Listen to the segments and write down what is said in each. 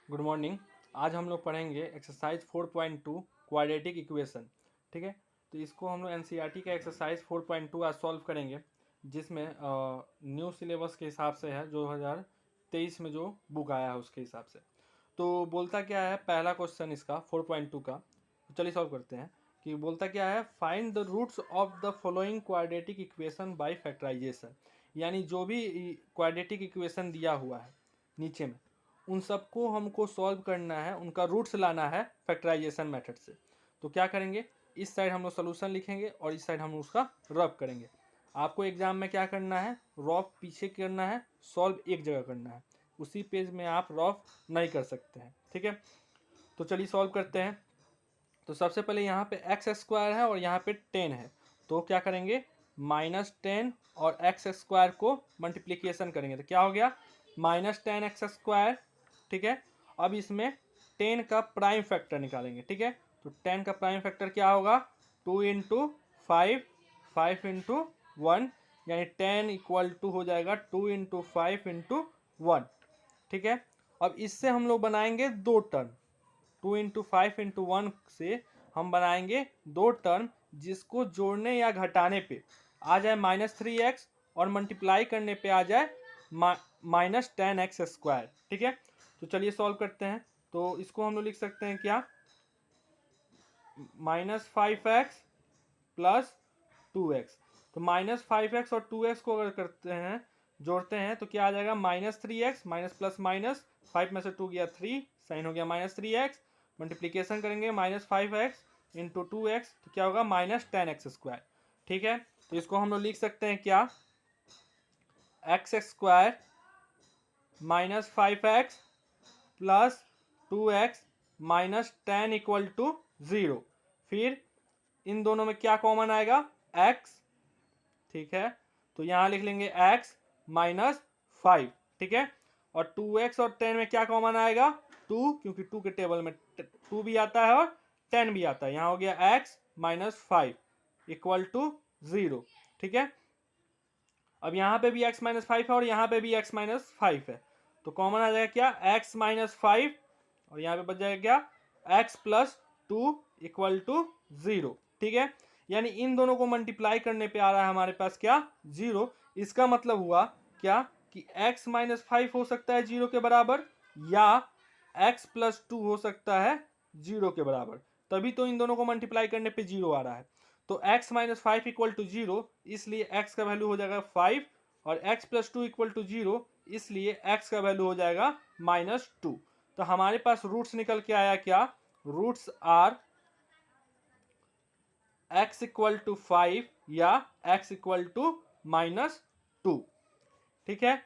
Good morning. आज हम लोग पढ़ेंगे एक्सरसाइज 4.2 क्वाड्रेटिक इक्वेशन। ठीक है, तो इसको हम लोग एनसीईआरटी का एक्सरसाइज 4.2 आज सॉल्व करेंगे, जिसमें न्यू सिलेबस के हिसाब से है, 2023 में जो बुक आया है उसके हिसाब से। तो बोलता क्या है, पहला क्वेश्चन इसका 4.2 का, तो चलिए सॉल्व करते हैं। कि बोलता क्या है, find the roots of the following quadratic equation by factorisation. यानी जो भी क्वाड्रेटिक इक्वेशन दिया हुआ है नीचे में, उन सबको हमको सॉल्व करना है, उनका रूट्स लाना है फैक्टराइजेशन मेथड से। तो क्या करेंगे, इस साइड हम लोग सोल्यूशन लिखेंगे और इस साइड हम लोग उसका रफ करेंगे। आपको एग्जाम में क्या करना है, रफ पीछे करना है, सॉल्व एक जगह करना है, उसी पेज में आप रफ नहीं कर सकते हैं। ठीक है, तो चलिए सॉल्व करते हैं। तो सबसे पहले यहाँ पे एक्स स्क्वायर है और यहाँ पे 10 है, तो क्या करेंगे, -10 और एक्स स्क्वायर को मल्टीप्लीकेशन करेंगे, तो क्या हो गया, -10x²। ठीक है, अब इसमें 10 का प्राइम फैक्टर निकालेंगे। ठीक है, तो 10 का प्राइम फैक्टर क्या होगा, 2 इंटू 5, 5 इंटू 1, यानी 10 इक्वल टू हो जाएगा 2 इंटू 5 इंटू 1। ठीक है, अब इससे हम लोग बनाएंगे दो टर्म, 2 इंटू 5 इंटू 1 से हम बनाएंगे दो टर्म, जिसको जोड़ने या घटाने पे आ जाए -3x और मल्टीप्लाई करने पे आ जाए -10x²। ठीक है, तो चलिए सॉल्व करते हैं। तो इसको हम लोग लिख सकते हैं क्या, -5x प्लस 2x। तो -5x और 2x को अगर करते हैं, जोड़ते हैं, तो क्या आ जाएगा, -3x, माइनस प्लस माइनस, 5 में से 2 गया 3, साइन हो गया -3x। मल्टीप्लीकेशन करेंगे -5x इंटू 2x, तो क्या होगा, -10x²। ठीक है, तो इसको हम लोग लिख सकते हैं क्या, x² -5x plus 2x -10 equal to 0। फिर इन दोनों में क्या कॉमन आएगा, x। ठीक है, तो यहां लिख लेंगे x -5। ठीक है, और 2x और 10 में क्या कॉमन आएगा, 2, क्योंकि 2 के टेबल में 2 भी आता है और 10 भी आता है। यहां हो गया x -5 इक्वल टू 0। ठीक है, अब यहाँ पे भी x -5 है और यहाँ पे भी x -5 है, तो कॉमन आ जाएगा क्या, x -5, और यहाँ पे बच जाएगा क्या, x प्लस 2 इक्वल टू 0। ठीक है, यानी इन दोनों को मल्टीप्लाई करने पे आ रहा है हमारे पास क्या, 0। इसका मतलब हुआ क्या, कि x -5 हो सकता है 0 के बराबर, या x प्लस 2 हो सकता है 0 के बराबर, तभी तो इन दोनों को मल्टीप्लाई करने पे 0 आ रहा है। तो x -5 इक्वल टू 0, इसलिए x का वैल्यू हो जाएगा 5, और x प्लस 2 इक्वल टू 0, इसलिए x का वैल्यू हो जाएगा -2। तो हमारे पास रूट्स निकल के आया क्या, roots are x equal to 5 या x इक्वल टू -2। ठीक है,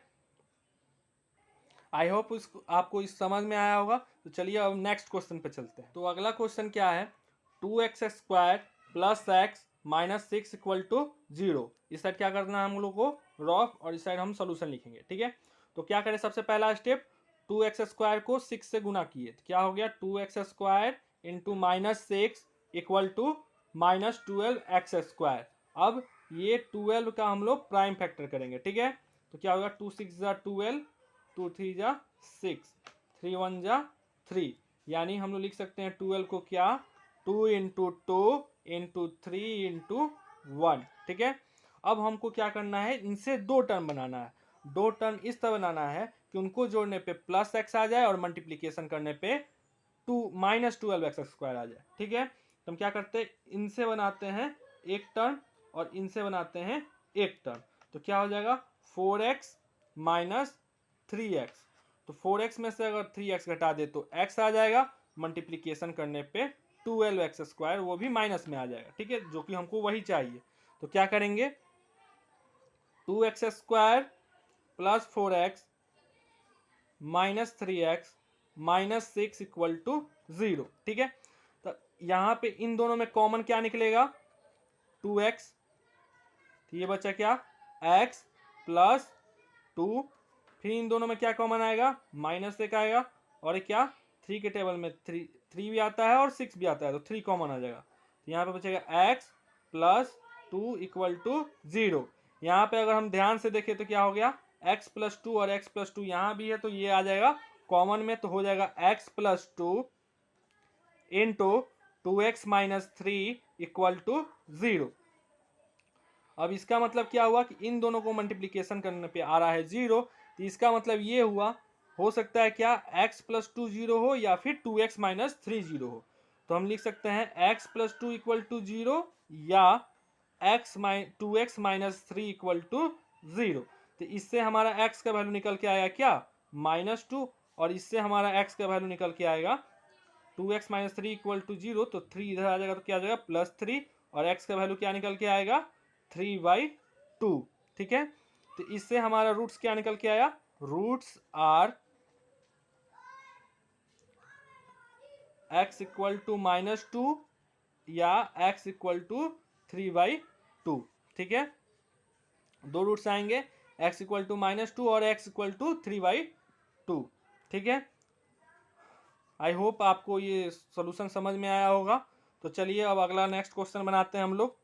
आई होप आपको इस समझ में आया होगा। तो चलिए अब नेक्स्ट क्वेश्चन पे चलते हैं। तो अगला क्वेश्चन क्या है, 2x² plus x -6 equal to 0। इस साइड क्या करना है हम लोग को, रॉफ, और इस साइड हम सोल्यूशन लिखेंगे। ठीक है, तो क्या करें, सबसे पहला स्टेप, 2x² को 6 से गुना किए, तो क्या हो गया, 2x² into -6 equal to -12x²। अब ये 12 का हम लोग प्राइम फैक्टर करेंगे। ठीक है, तो क्या होगा, 2 6 12, 2 3 6, 3 1 3, यानी हम लोग लिख सकते हैं 12 को क्या, 2 इंटू 2 इंटू 3 इंटू 1। ठीक है, अब हमको क्या करना है, इनसे दो टर्म बनाना है। दो टर्म इस तरह बनाना है कि उनको जोड़ने पे प्लस एक्स आ जाए और मल्टीप्लीकेशन करने पे -12x² आ जाए। ठीक है, तो हम क्या करते हैं, इनसे बनाते हैं एक टर्म और इनसे बनाते हैं एक टर्म, तो क्या हो जाएगा, 4x माइनस 3x। तो 4x में से अगर 3x घटा दे तो x आ जाएगा, मल्टीप्लीकेशन करने पे 12x², वो भी माइनस में आ जाएगा। ठीक है, जो कि हमको वही चाहिए। तो क्या करेंगे, 2x² plus 4x minus 3x minus 6 equal to 0। ठीक है, तो यहां पे इन दोनों में कॉमन क्या निकलेगा, 2x, तो ये बचा क्या, x प्लस 2, फिर इन दोनों में क्या कॉमन आएगा, -1 आएगा, और क्या, 3 के टेबल में 3 भी आता है और 6 भी आता है, तो 3 कॉमन आ जाएगा। तो यहाँ पे बचेगा x प्लस 2 इक्वल टू 0। यहाँ पे अगर हम ध्यान से देखें तो क्या हो गया, x प्लस 2 और x प्लस 2 यहाँ भी है, तो ये आ जाएगा कॉमन में तो हो जाएगा x plus 2 into 2x minus 3 equal to 0। अब इसका मतलब क्या हुआ कि इन दोनों को मल्टीप्लीकेशन करने पे आ रहा है 0, तो इसका मतलब ये हुआ, हो सकता है क्या x प्लस 2 0 हो या फिर 2x माइनस 3 0 हो। तो हम लिख सकते हैं x प्लस 2 इक्वल टू 0 या 2x माइनस 3 इक्वल टू 0। तो इससे हमारा x का वैल्यू निकल के आएगा क्या -2, और इससे हमारा x का वैल्यू निकल के आएगा 2x माइनस 3 इक्वल टू 0। तो 3 इधर आ जाएगा तो क्या आ जाएगा +3, और x का वैल्यू क्या निकल के आएगा 3/2। ठीक है, तो इससे हमारा रूट्स क्या निकल के आया, roots are x equal to -2 या x इक्वल टू 3/2। ठीक है, दो रूट्स आएंगे, x इक्वल टू -2 और x इक्वल टू 3/2। ठीक है, आई होप आपको ये सॉल्यूशन समझ में आया होगा। तो चलिए अब अगला नेक्स्ट क्वेश्चन बनाते हैं हम लोग।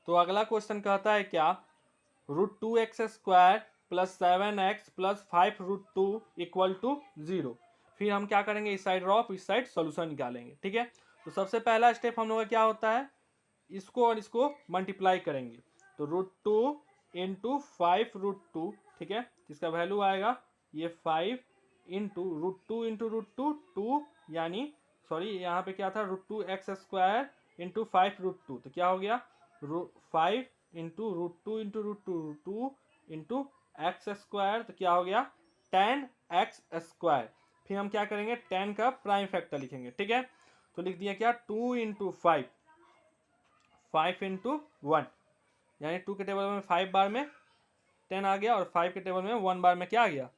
तो अगला क्वेश्चन कहता है क्या, √2x² plus 7x plus 5√2 equal to 0। फिर हम क्या करेंगे, इस साइड ड्रॉप, इस साइड सॉल्यूशन निकालेंगे। ठीक है, तो सबसे पहला स्टेप हम लोग का क्या होता है, इसको और इसको मल्टीप्लाई करेंगे। तो √2 इंटू 5√2, ठीक है, इसका वैल्यू आएगा ये 5 इंटू √2 इंटू √2 2, यानी सॉरी यहाँ पे क्या था √2x² इंटू 5√2, तो क्या हो गया 5 इंटू √2 इंटू √2 इंटू x², तो क्या हो गया 10x²। फिर हम क्या करेंगे 10 का प्राइम फैक्टर लिखेंगे। ठीक है, तो लिख दिया क्या 2 इंटू 5 इंटू 1, यानी 2 के टेबल में 5 बार में 10 आ गया, और 5 के टेबल में 1 बार में क्या आ गया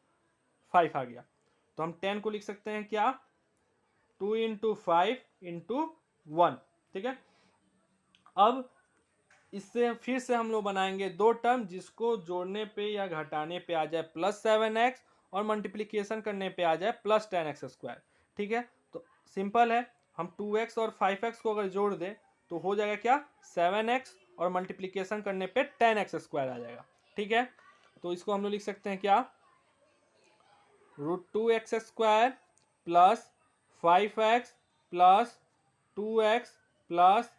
5 आ गया। तो हम 10 को लिख सकते हैं क्या 2 इंटू 5 इंटू 1। ठीक है, अब इससे फिर से हम लोग बनाएंगे दो टर्म, जिसको जोड़ने पे या घटाने पे आ जाए +7x और मल्टीप्लिकेशन करने पे आ जाए +10x²। ठीक है, तो सिंपल है, हम 2x और 5x को अगर जोड़ दें तो हो जाएगा क्या 7x, और मल्टीप्लिकेशन करने पे 10x² आ जाएगा। ठीक है, तो इसको हम लोग लिख सकते हैं क्या √2x² plus 5x plus 2x plus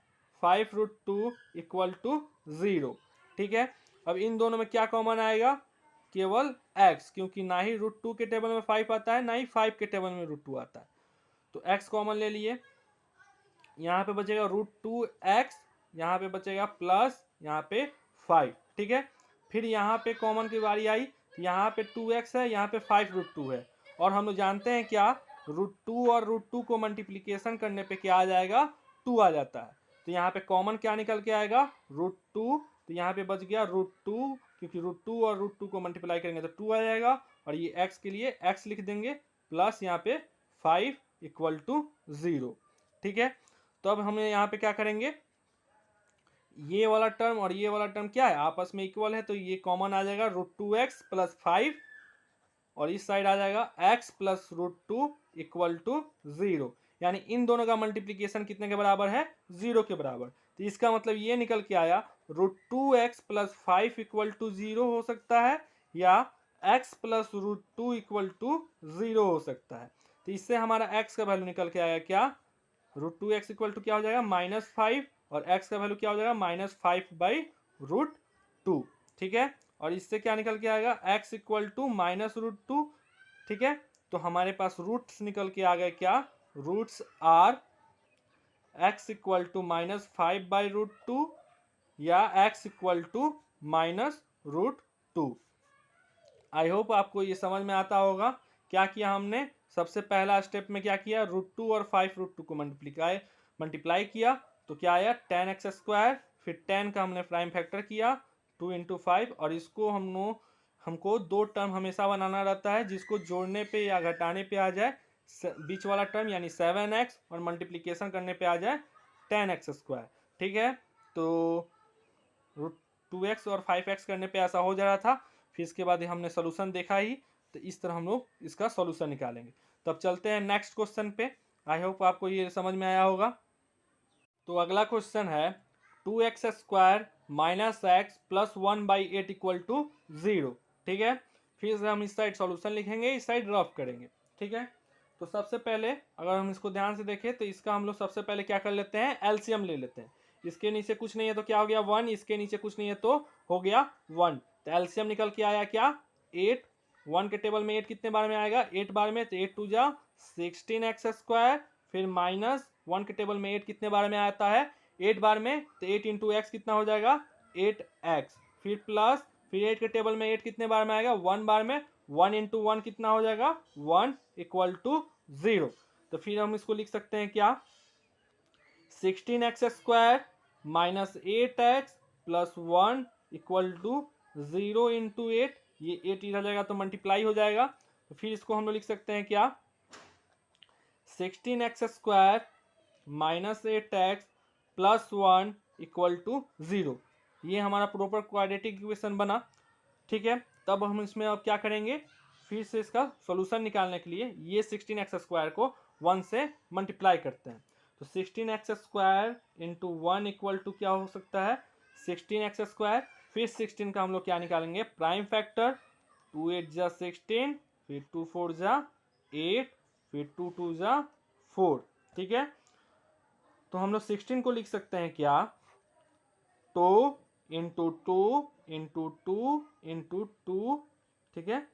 5√2 equal to 0। ठीक है, अब इन दोनों में क्या कॉमन आएगा, केवल x, क्योंकि ना ही √2 के टेबल में 5 आता है, ना ही 5 के टेबल में √2 आता है। तो x कॉमन ले लिए, यहाँ पे बचेगा √2x, यहाँ पे बचेगा प्लस यहाँ पे 5। ठीक है, फिर यहाँ पे कॉमन की बारी आई, यहाँ पे 2x है, यहाँ पे 5√2 है, और हम लोग जानते हैं क्या √2 और √2 को मल्टीप्लिकेशन करने पे क्या आ जाएगा 2 आ जाता है। तो यहाँ पे कॉमन क्या निकल के आएगा √2, तो यहाँ पे बच गया √2, क्योंकि √2 और √2 को मल्टीप्लाई करेंगे तो 2 आ जाएगा, और ये x के लिए x लिख देंगे, प्लस यहाँ पे 5 इक्वल टू 0। ठीक है, तो अब हमें यहाँ पे क्या करेंगे, ये वाला टर्म और ये वाला टर्म क्या है आपस में इक्वल है, तो ये कॉमन आ जाएगा √2x प्लस 5, और इस साइड आ जाएगा x प्लस √2 इक्वल टू 0, यानी इन दोनों का मल्टीप्लिकेशन कितने के बराबर है 0 के बराबर। तो इसका मतलब ये निकल के आया √2x प्लस 5 इक्वल टू 0 हो सकता है, या x प्लस √2 इक्वल टू 0 हो सकता है। तो इससे हमारा x का वैल्यू निकल के आया क्या √2x इक्वल टू क्या हो जाएगा -5, और x का वैल्यू क्या हो जाएगा -5/√2। ठीक है, और इससे क्या निकल के आएगा x इक्वल टू -√2। ठीक है, तो हमारे पास रूट्स निकल के आ गए क्या, roots are x equal to -5/√2 या x equal to -√2। I hope आपको ये समझ में आता होगा। क्या किया हमने, सबसे पहला स्टेप में क्या किया √2 और 5√2 को मल्टीप्लाई किया, तो क्या आया 10x², फिर 10 का हमने प्राइम फैक्टर किया 2 इंटू 5, और इसको हमको दो टर्म हमेशा बनाना रहता है, जिसको जोड़ने पे या घटाने पे आ जाए बीच वाला टर्म यानी 7x, और मल्टीप्लिकेशन करने पे आ जाए 10x²। ठीक है, तो √2x और 5x करने पे ऐसा हो जा रहा था, फिर इसके बाद हमने सोल्यूशन देखा ही, तो इस तरह हम लोग इसका सोल्यूशन निकालेंगे। तब चलते हैं नेक्स्ट क्वेश्चन पे, आई होप आपको ये समझ में आया होगा। तो अगला क्वेश्चन है 2x² minus x plus 1/8 equal to 0। ठीक है, फिर से हम इस साइड सॉल्यूशन लिखेंगे, इस साइड ड्रॉप करेंगे। ठीक है। तो सबसे पहले अगर हम इसको ध्यान से देखें तो इसका हम लोग सबसे पहले क्या कर लेते हैं, एलसीएम ले लेते हैं। इसके नीचे कुछ नहीं है तो क्या हो गया 1, इसके नीचे कुछ नहीं है तो हो गया 1। तो एलसीएम निकल के आया क्या 8। 1 के टेबल में 8 कितने बार में आएगा 8 बार में, तो 8 2 जा 16x²। फिर माइनस 1 के टेबल में 8 कितने बार में आता है 8 बार में, तो 8 इंटू एक्स कितना हो जाएगा 8x। फिर प्लस फिर 8 के टेबल में 8 कितने बार में आएगा 1 बार में, 1 इंटू 1 कितना हो जाएगा 1 इक्वल टू 0। तो फिर हम इसको लिख सकते हैं क्या 16x² minus 8x plus 1 equal to 0 into 8। ये 8 इधर जाएगा तो मल्टीप्लाई हो जाएगा। तो फिर इसको हम लोग लिख सकते हैं क्या 16x² minus 8x plus 1 equal to 0। ये हमारा प्रॉपर क्वाड्रेटिक इक्वेशन बना। ठीक है, तब हम इसमें अब क्या करेंगे, फिर से इसका सॉल्यूशन निकालने के लिए ये 16x² को 1 से मल्टीप्लाई करते हैं। तो 16x² इंटू 1 इक्वल टू क्या हो सकता है 16x²। फिर 16 का हम लोग क्या निकालेंगे प्राइम फैक्टर, 2 8 जा 16, फिर 2 4 जा 8, फिर 2 2 जा 4। ठीक है, तो हम लोग 16 को लिख सकते हैं क्या 2 इंटू 2 इंटू 2 इंटू 2, ठीक है,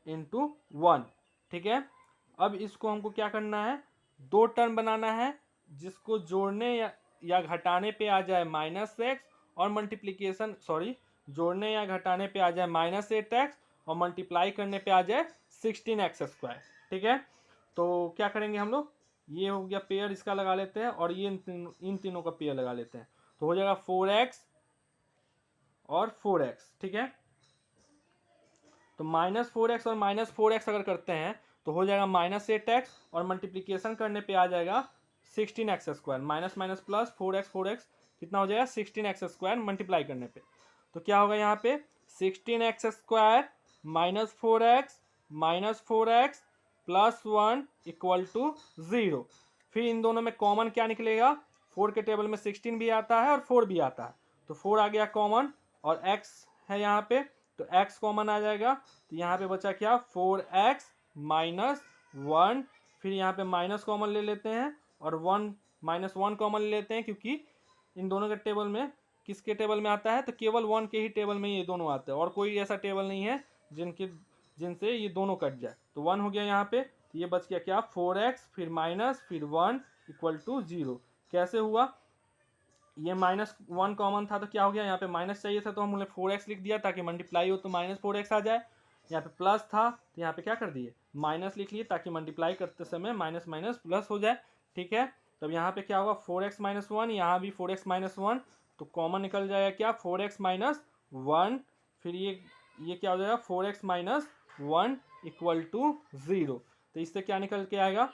इंटू 1। ठीक है, अब इसको हमको क्या करना है दो टर्म बनाना है जिसको जोड़ने या घटाने पे आ जाए -x और मल्टीप्लिकेशन जोड़ने या घटाने पे आ जाए -8x और मल्टीप्लाई करने पे आ जाए 16x²। ठीक है, तो क्या करेंगे हम लोग, ये हो गया पेयर इसका लगा लेते हैं और ये इन तीनों का पेयर लगा लेते हैं, तो हो जाएगा 4x और 4x। ठीक है, तो -4x और -4x अगर करते हैं तो हो जाएगा -8x और मल्टीप्लिकेशन करने पे आ जाएगा 16x²। Minus minus plus 4x कितना हो जाएगा 16x² मल्टीप्लाई करने पे। तो क्या होगा यहाँ पे 16x² minus 4x plus 1 equal to 0। फिर इन दोनों में कॉमन क्या निकलेगा, 4 के टेबल में 16 भी आता है और 4 भी आता है, तो 4 आ गया कॉमन और x है यहाँ पे तो x कॉमन आ जाएगा। तो यहाँ पे बचा क्या 4x माइनस 1। फिर यहाँ पे माइनस कॉमन ले लेते हैं और 1 -1 कॉमन ले लेते हैं, क्योंकि इन दोनों के टेबल में किसके टेबल में आता है तो केवल 1 के ही टेबल में ये दोनों आते हैं और कोई ऐसा टेबल नहीं है जिनसे ये दोनों कट जाए। तो 1 हो गया यहाँ पे, तो ये बच गया क्या 4x फिर माइनस फिर 1 इक्वल टू 0। कैसे हुआ, ये -1 कॉमन था तो क्या हो गया यहाँ पे माइनस चाहिए था तो हमने 4x लिख दिया ताकि मल्टीप्लाई हो तो -4x आ जाए। यहाँ पे प्लस था तो यहाँ पे क्या कर दिए माइनस लिख लिए ताकि मल्टीप्लाई करते समय माइनस माइनस प्लस हो जाए। ठीक है, तब यहाँ पे क्या होगा 4x - 1, यहाँ भी 4x - 1, तो कॉमन निकल जाएगा क्या 4x - 1। फिर ये क्या हो जाएगा 4x - 1 इक्वल टू 0। तो इससे क्या निकल के आएगा,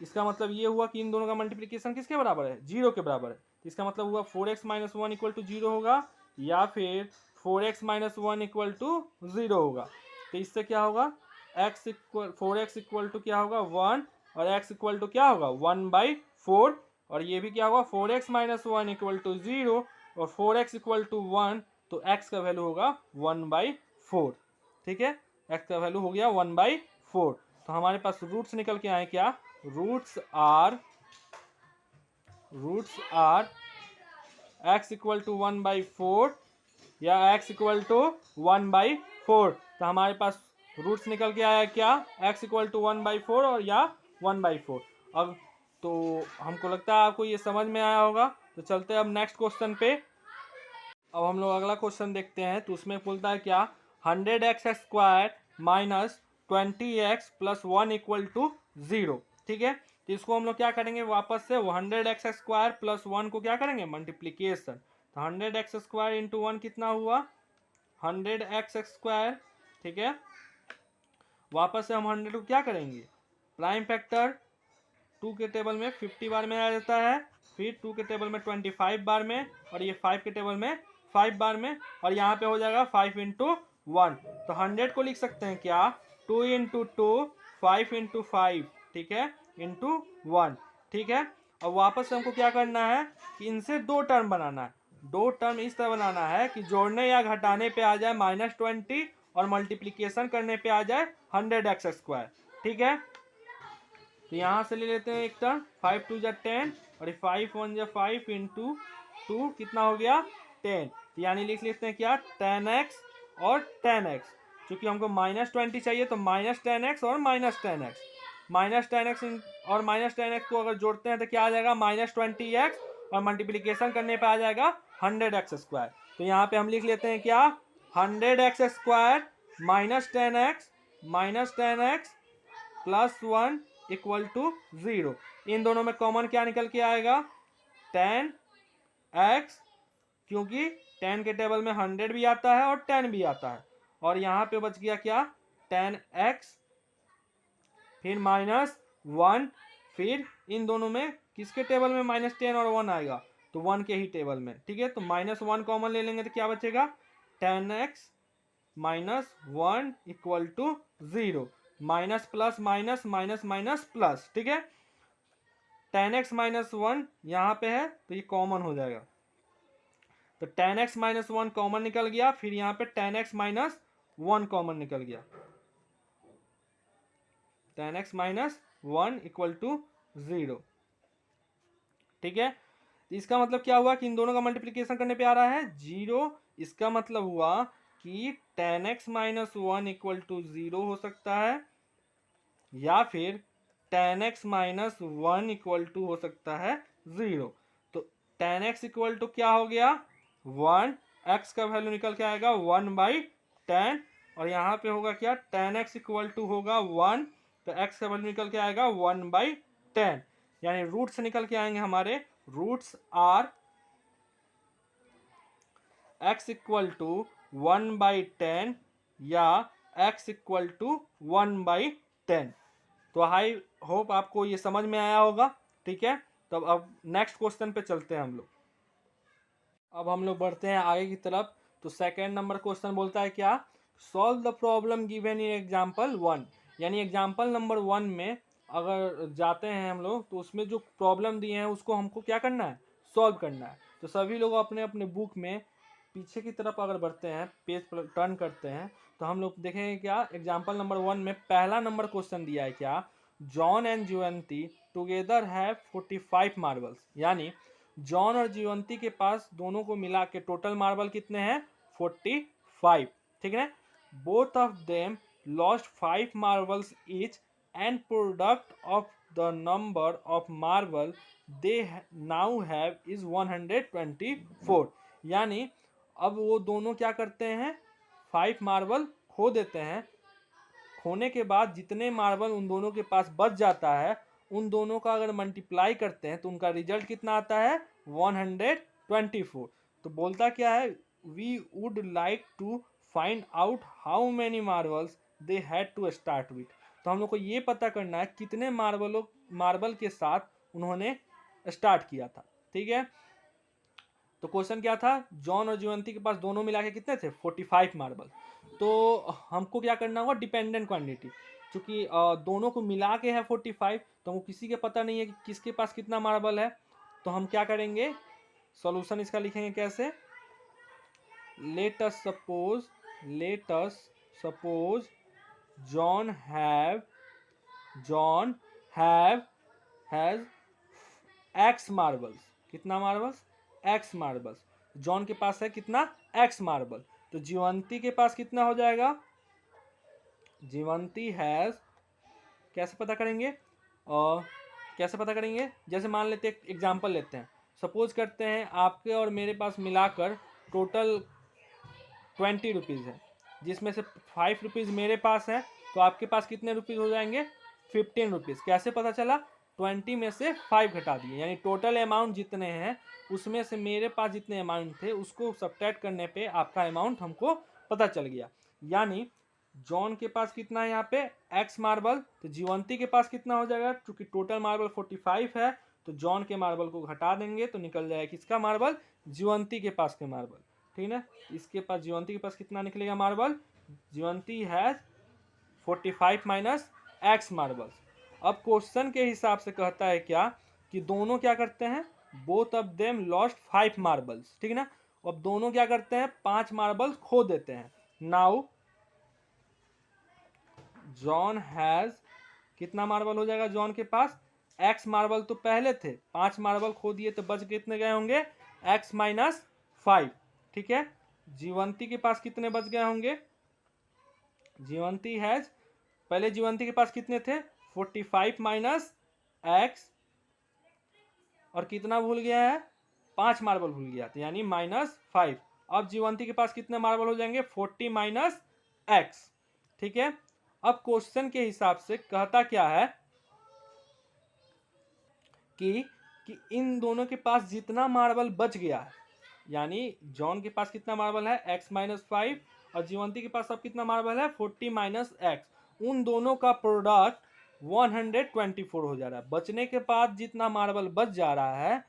इसका मतलब ये हुआ कि इन दोनों का मल्टीप्लिकेशन किसके बराबर है 0 के बराबर है। इसका मतलब हुआ 4x - 1 इक्वल टू 0 होगा या फिर 4x - 1 इक्वल टू 0 होगा। तो इससे क्या होगा 4x इक्वल टू क्या होगा 1 और x इक्वल टू क्या होगा 1/4 और ये भी क्या होगा 4x - 1 इक्वल टू 0 और 4x इक्वल टू 1, तो x का वैल्यू होगा 1/4। ठीक है, x का वैल्यू हो गया 1/4। तो हमारे पास रूट्स निकल के आए क्या, roots are x equal to 1/4 या x इक्वल टू 1/4। तो हमारे पास रूट्स निकल के आया क्या x इक्वल टू 1/4 और या 1/4। अब तो हमको लगता है आपको ये समझ में आया होगा। तो चलते हैं अब नेक्स्ट क्वेश्चन पे। अब हम लोग अगला क्वेश्चन देखते हैं, तो उसमें बोलता है क्या 100x² minus 20x plus 1 equal to 0। ठीक है, तो इसको हम लोग क्या करेंगे वापस से 100x² प्लस 1 को क्या करेंगे मल्टीप्लीकेशन। तो 100x² इंटू 1 कितना हुआ 100x²। ठीक है, वापस से हम 100 को क्या करेंगे प्राइम फैक्टर, 2 के टेबल में 50 बार में आ जाता है, फिर 2 के टेबल में 25 बार में और ये 5 के टेबल में 5 बार में और यहाँ पे हो जाएगा 5 इंटू 1। तो 100 को लिख सकते हैं क्या 2 इंटू 2 5 इंटू 5, ठीक है, इंटू 1। ठीक है, अब वापस हमको क्या करना है कि इनसे दो टर्म बनाना है। दो टर्म इस तरह बनाना है कि जोड़ने या घटाने पे आ जाए -20 और मल्टीप्लीकेशन करने पे आ जाए 100x²। ठीक है, तो यहाँ से ले लेते हैं एक टर्म 5 2 जा 10 और 5 1 जा 5 इंटू 2 कितना हो गया 10। तो यानी लिख लेते हैं क्या 10x और 10x। क्योंकि हमको -20 चाहिए तो -10x और -10x, -10x और -10x को अगर जोड़ते हैं तो क्या आ जाएगा -20x और मल्टीप्लीकेशन करने पे आ जाएगा 100x²। तो यहाँ पे हम लिख लेते हैं क्या 100x² -10x plus 1 equal to 0। इन दोनों में कॉमन क्या निकल के आएगा 10x, क्योंकि 10 के टेबल में 100 भी आता है और 10 भी आता है। और यहाँ पे बच गया क्या 10x, फिर -1, फिर इन दोनों में किसके टेबल में -10 और 1 आएगा तो 1 के ही टेबल में। ठीक है, तो -1 कॉमन ले लेंगे तो क्या बचेगा 10x -1 equal to 0। Minus plus minus minus minus plus. ठीक है, 10x -1 यहाँ पे है तो ये कॉमन हो जाएगा, तो 10x -1 कॉमन निकल गया, फिर यहाँ पे 10x -1 कॉमन निकल गया, 10x -1 इक्वल टू 0। ठीक है, इसका मतलब क्या हुआ कि इन दोनों का मल्टीप्लिकेशन करने पे आ रहा है 0। इसका मतलब हुआ कि 10x -1 इक्वल टू 0 हो सकता है, या फिर 10x -1 इक्वल टू हो सकता है 0। तो 10x इक्वल टू क्या हो गया 1, x का वैल्यू निकल के आएगा 1/10, और यहाँ पे होगा क्या 10x इक्वल टू होगा 1, तो x का वैल्यू निकल के आएगा 1/10। यानी रूट्स निकल के आएंगे हमारे, roots are x equal to 1/10 या x इक्वल टू 1/10। तो आई होप आपको ये समझ में आया होगा। ठीक है, तो अब नेक्स्ट क्वेश्चन पे चलते हैं हम लोग। अब हम लोग बढ़ते हैं आगे की तरफ। तो सेकेंड नंबर क्वेश्चन बोलता है क्या, solve the problem given in example 1। यानी एग्जाम्पल नंबर 1 में अगर जाते हैं हम लोग तो उसमें जो प्रॉब्लम दिए हैं उसको हमको क्या करना है, सॉल्व करना है। तो सभी लोग अपने अपने बुक में पीछे की तरफ अगर बढ़ते हैं, पेज पर टर्न करते हैं, तो हम लोग देखेंगे क्या एग्जाम्पल नंबर 1 में पहला नंबर क्वेश्चन दिया है क्या, John and Jayvanti together have 45 marbles. यानी जॉन और ज्यवंती के पास दोनों को मिला के टोटल मार्बल कितने हैं 45। ठीक है, both of them lost 5 marbles each and product of the number of marble they now have is 124। यानी अब वो दोनों क्या करते हैं 5 मार्बल खो देते हैं, खोने के बाद जितने मार्बल उन दोनों के पास बच जाता है उन दोनों का अगर मल्टीप्लाई करते हैं तो उनका रिजल्ट कितना आता है 124। तो बोलता क्या है, we would like to find out how many marbles they had to start with. तो हम लोग को ये पता करना है कितने मार्बल के साथ उन्होंने स्टार्ट किया था। ठीक है, तो क्वेश्चन क्या था, जॉन और ज्यवंती के पास दोनों मिला के कितने थे 45 मार्बल। तो हमको क्या करना होगा डिपेंडेंट क्वांटिटी, क्योंकि दोनों को मिला के है 45, तो हमको किसी के पता नहीं है कि किसके पास कितना मार्बल है। तो हम क्या करेंगे, सॉल्यूशन इसका लिखेंगे कैसे, late us suppose John has x marbles. कितना मार्बल्स, एक्स मार्बल्स। जॉन के पास है कितना एक्स मार्बल, तो ज्यवंती के पास कितना हो जाएगा, ज्यवंती हैज, कैसे पता करेंगे, कैसे पता करेंगे, जैसे मान लेते हैं एग्जांपल लेते हैं, सपोज करते हैं आपके और मेरे पास मिलाकर टोटल 20 रुपीज़ है, जिसमें से 5 रुपीज़ मेरे पास है, तो आपके पास कितने रुपीज़ हो जाएंगे 15 रुपीज़। कैसे पता चला, 20 में से 5 घटा दिए, यानी टोटल अमाउंट जितने हैं उसमें से मेरे पास जितने अमाउंट थे उसको सब्ट्रैक्ट करने पे आपका अमाउंट हमको पता चल गया। यानी जॉन के पास कितना है यहाँ पे एक्स मार्बल, तो ज्यवंती के पास कितना हो जाएगा, क्योंकि टोटल मार्बल 45 है तो जॉन के मार्बल को घटा देंगे तो निकल जाएगा किसका मार्बल, ज्यवंती के पास के मार्बल। ठीक है, इसके पास ज्यवंती के पास कितना निकलेगा marble, Jayvanti has 45 minus x marbles. अब क्वेश्चन के हिसाब से कहता है क्या कि दोनों क्या करते हैं, both of them lost 5 marbles. ठीक है ना, अब दोनों क्या करते हैं 5 मार्बल्स खो देते हैं। नाउ जॉन हैज, कितना मार्बल हो जाएगा जॉन के पास, एक्स मार्बल तो पहले थे, 5 मार्बल खो दिए तो बच कितने गए होंगे, एक्स माइनस 5। ठीक है, जीवंती के पास कितने बच गए होंगे, जीवंती हैज, पहले जीवंती के पास कितने थे 45 माइनस एक्स, और कितना भूल गया है, 5 मार्बल भूल गया था, यानी -5। अब जीवंती के पास कितने मार्बल हो जाएंगे, 40 माइनस एक्स। ठीक है, अब क्वेश्चन के हिसाब से कहता क्या है कि इन दोनों के पास जितना मार्बल बच गया है, यानी जॉन के पास कितना मार्बल है x माइनस 5, और जीवंती के पास अब कितना मार्बल है 40 माइनस एक्स, उन दोनों का प्रोडक्ट 124 हो जा रहा है। बचने के बाद जितना मार्बल बच जा रहा है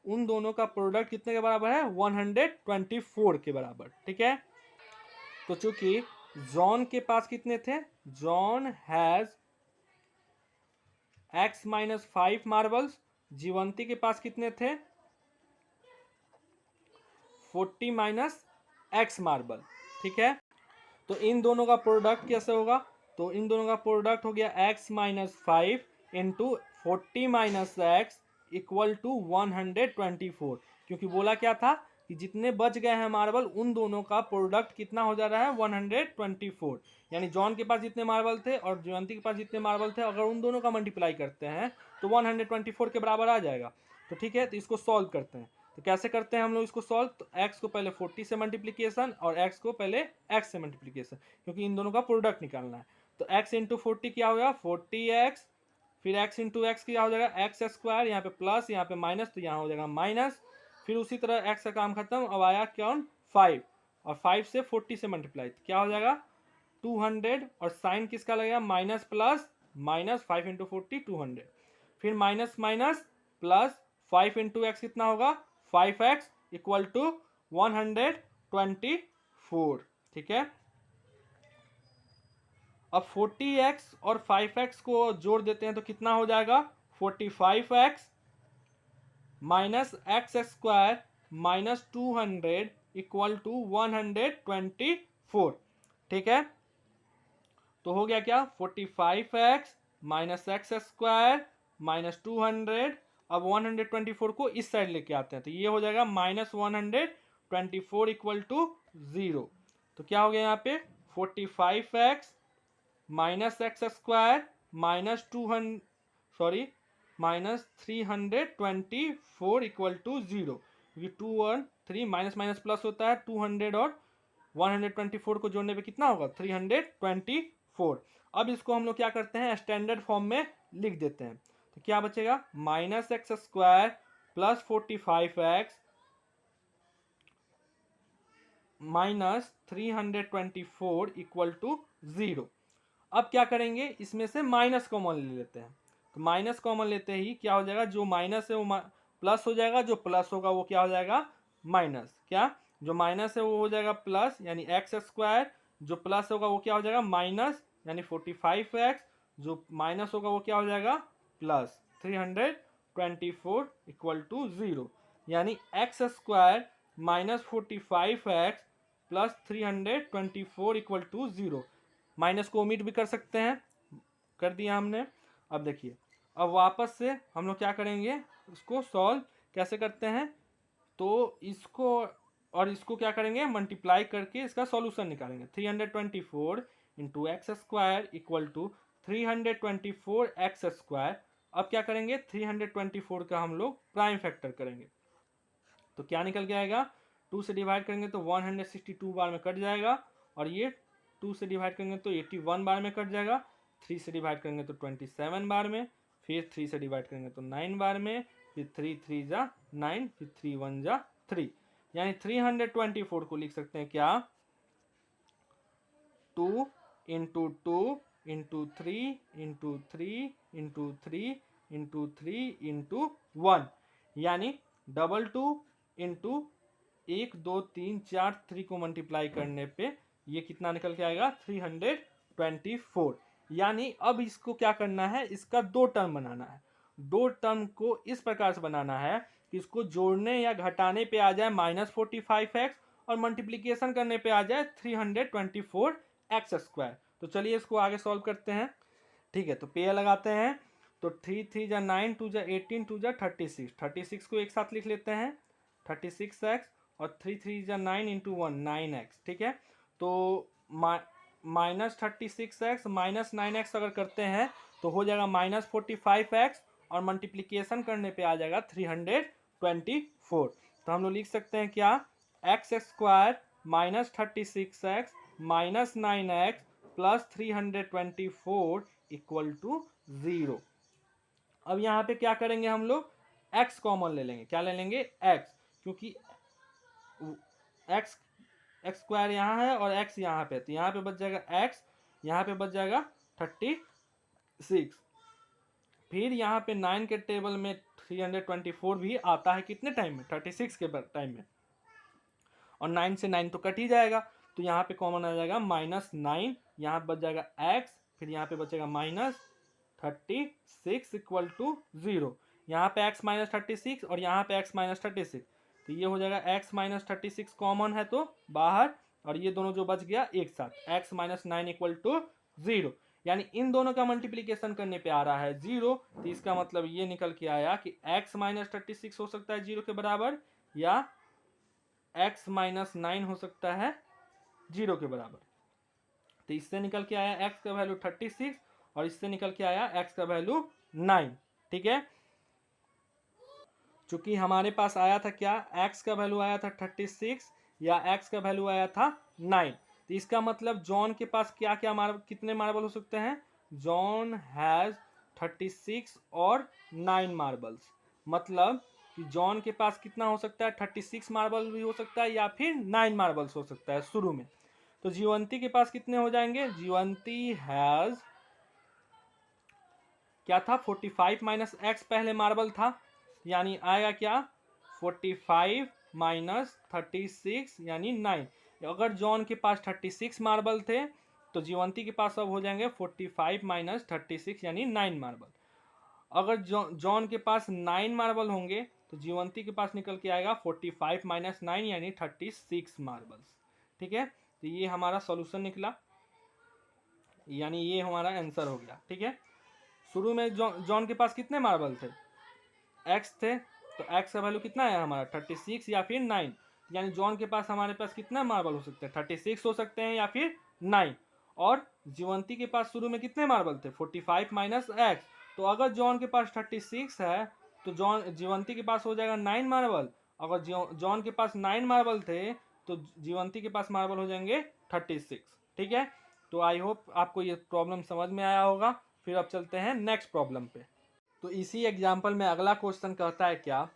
उन दोनों का प्रोडक्ट कितने के बराबर है, 124 के बराबर। ठीक है, तो चूंकि जॉन के पास कितने थे, John has x minus 5 marbles, Jeevanti के पास कितने थे 40 माइनस एक्स मार्बल। ठीक है, तो इन दोनों का प्रोडक्ट कैसे होगा, तो इन दोनों का प्रोडक्ट हो गया x minus 5 into 40 minus x equal to 124, क्योंकि बोला क्या था कि जितने बच गए हैं मार्बल उन दोनों का प्रोडक्ट कितना हो जा रहा है 124, यानी जॉन के पास जितने मार्बल थे और जयंती के पास जितने मार्बल थे अगर उन दोनों का मल्टीप्लाई करते हैं तो 124 के बराबर आ जाएगा। तो ठीक है, तो इसको सॉल्व करते हैं। तो कैसे करते हैं हम लोग इसको सॉल्व, तो x को पहले 40 से मल्टीप्लीकेशन और x को पहले x से मल्टीप्लीकेशन, क्योंकि इन दोनों का प्रोडक्ट निकालना है। तो x इंटू 40 क्या होगा 40x, फिर x इंटू एक्स क्या हो जाएगा एक्स स्क्वायर, यहाँ पे प्लस यहाँ पे माइनस, तो यहाँ हो जाएगा माइनस, फिर उसी तरह x का काम खत्म। अब आया कौन 5, और 5 से 40 से मल्टीप्लाई, तो क्या हो जाएगा 200, और साइन किसका लगेगा माइनस प्लस माइनस 5 इंटू 40 200, फिर minus minus plus 5 into x कितना होगा 5x इक्वल टू 124। ठीक है, अब 40x और 5x को जोड़ देते हैं तो कितना हो जाएगा 45x minus x square minus 200 equal to 124। ठीक है, तो हो गया क्या 45x minus x square minus 200। अब 124 को इस साइड लेके आते हैं तो ये हो जाएगा -124 इक्वल टू 0। तो क्या हो गया यहाँ पे 45x minus x square minus 324 equal to 0, क्योंकि 2 और 3 माइनस माइनस प्लस होता है, 200 और 124 को जोड़ने पे कितना होगा 324। अब इसको हम लोग क्या करते हैं स्टैंडर्ड फॉर्म में लिख देते हैं, तो क्या बचेगा minus x square plus 45x minus 324 equal to 0। अब क्या करेंगे इसमें से माइनस कॉमन ले लेते हैं, तो माइनस कॉमन लेते ही क्या हो जाएगा जो माइनस है वो प्लस हो जाएगा, जो प्लस होगा वो क्या हो जाएगा माइनस, क्या जो माइनस है वो हो जाएगा प्लस, यानी एक्स स्क्वायर, जो प्लस होगा वो क्या हो जाएगा माइनस यानी 45x, जो माइनस होगा वो क्या हो जाएगा प्लस 324 इक्वल टू 0, यानी x square minus 45x plus 324 equal to 0। Minus को ओमिट भी कर सकते हैं, कर दिया हमने। अब देखिए अब वापस से हम लोग क्या करेंगे इसको सॉल्व कैसे करते हैं, तो इसको और इसको क्या करेंगे मल्टीप्लाई करके इसका सॉल्यूशन निकालेंगे। 324 into x square equal to 324 x square. अब क्या करेंगे 324 का हम लोग प्राइम फैक्टर करेंगे, तो क्या निकल के आएगा 2 से डिवाइड करेंगे तो 162 बार में कट जाएगा, और ये 2 से डिवाइड करेंगे तो 81 बार में कट जाएगा, 3 से डिवाइड करेंगे तो 27 बार में, फिर 3 से डिवाइड करेंगे तो 9 बार में, फिर 3 3 जा 9, फिर 3 1 जा 3, यानी 324 को लिख सकते हैं क्या 2 into 2 into 3 into 3 into 3 into 3 into 1, यानी 2 इंटू 1 2 3 4 3 को मल्टीप्लाई करने पे ये कितना निकल के आएगा 324। यानी अब इसको क्या करना है इसका 2 टर्म बनाना है। 2 टर्म को इस प्रकार से बनाना है कि इसको जोड़ने या घटाने पे आ जाए -45x और मल्टीप्लीकेशन करने पे आ जाए 324 एक्स स्क्वायर। तो चलिए इसको आगे सॉल्व करते हैं। ठीक है, तो पेयर लगाते हैं। तो 3 3 जा 9, 2 जा 18, 2 जा 36, 36 को एक साथ लिख लेते हैं 36x, और 3 3 जा 9 इंटू 1 9x। ठीक है, तो -36x माइनस 9x अगर करते हैं तो हो जाएगा -45x, और मल्टीप्लीकेशन करने पे आ जाएगा 324। तो हम लोग लिख सकते हैं क्या, x square -36x minus 9x plus 324 equal to 0। अब यहाँ पे क्या करेंगे हम लोग, x कॉमन ले लेंगे। क्या ले लेंगे, x, क्योंकि x स्क्वायर यहाँ है और x यहाँ पे, तो यहाँ पे बच जाएगा x, यहाँ पे बच जाएगा 36। फिर यहाँ पे 9 के टेबल में 324 भी आता है कितने टाइम में, 36 के टाइम में, और 9 से 9 तो कट ही जाएगा, तो यहाँ पे कॉमन आ जाएगा -9, यहाँ बच जाएगा x, फिर यहाँ पे बचेगा -36 इक्वल टू 0। यहाँ पे x -36 और यहाँ पे x -36, तो ये हो जाएगा x -36 कॉमन है तो बाहर, और ये दोनों जो बच गया एक साथ, x -9 इक्वल टू 0। यानी इन दोनों का मल्टीप्लिकेशन करने पे आ रहा है 0, तो इसका मतलब ये निकल के आया कि x -36 हो सकता है 0 के बराबर, या x -9 हो सकता है 0 के बराबर। तो इससे निकल के आया x का वैल्यू 36, और इससे निकल के आया x का वैल्यू 9। ठीक है, चूंकि हमारे पास आया था क्या, x का वैल्यू आया था 36 या x का वैल्यू आया था 9, तो इसका मतलब जॉन के पास क्या क्या कितने मार्बल हो सकते हैं, जॉन हैज 36 और 9 मार्बल्स। मतलब कि जॉन के पास कितना हो सकता है, 36 मार्बल भी हो सकता है या फिर 9 मार्बल्स हो सकता है शुरू में। तो जीवंती के पास कितने हो जाएंगे, जीवंती हैज क्या था, 45 माइनस एक्स पहले मार्बल था, यानी आएगा क्या 45 माइनस 36 यानी 9। अगर जॉन के पास 36 मार्बल थे तो जीवंती के पास अब हो जाएंगे 45 माइनस 36 यानी 9 मार्बल। अगर जॉन के पास 9 मार्बल होंगे तो जीवंती के पास निकल के आएगा 45 माइनस 9 यानी 36 मार्बल्स। ठीक है, तो ये हमारा सॉल्यूशन निकला, यानी ये हमारा आंसर हो गया। ठीक है, शुरू में जॉन के पास कितने मार्बल थे, एक्स थे, तो एक्स का वैल्यू कितना है हमारा 36 या फिर 9, यानी जॉन के पास हमारे पास कितना मार्बल हो सकते हैं, 36 हो सकते हैं या फिर 9। और जीवंती के पास शुरू में कितने मार्बल थे, 45 माइनस एक्स, तो अगर जॉन के पास 36 है तो जीवंती के पास हो जाएगा 9 मार्बल। अगर जॉन के पास 9 मार्बल थे तो जीवंती के पास मार्बल हो जाएंगे 36। ठीक है, तो आई होप आपको ये प्रॉब्लम समझ में आया होगा। फिर अब चलते हैं नेक्स्ट प्रॉब्लम पे। तो इसी एग्जाम्पल में अगला क्वेश्चन कहता है क्या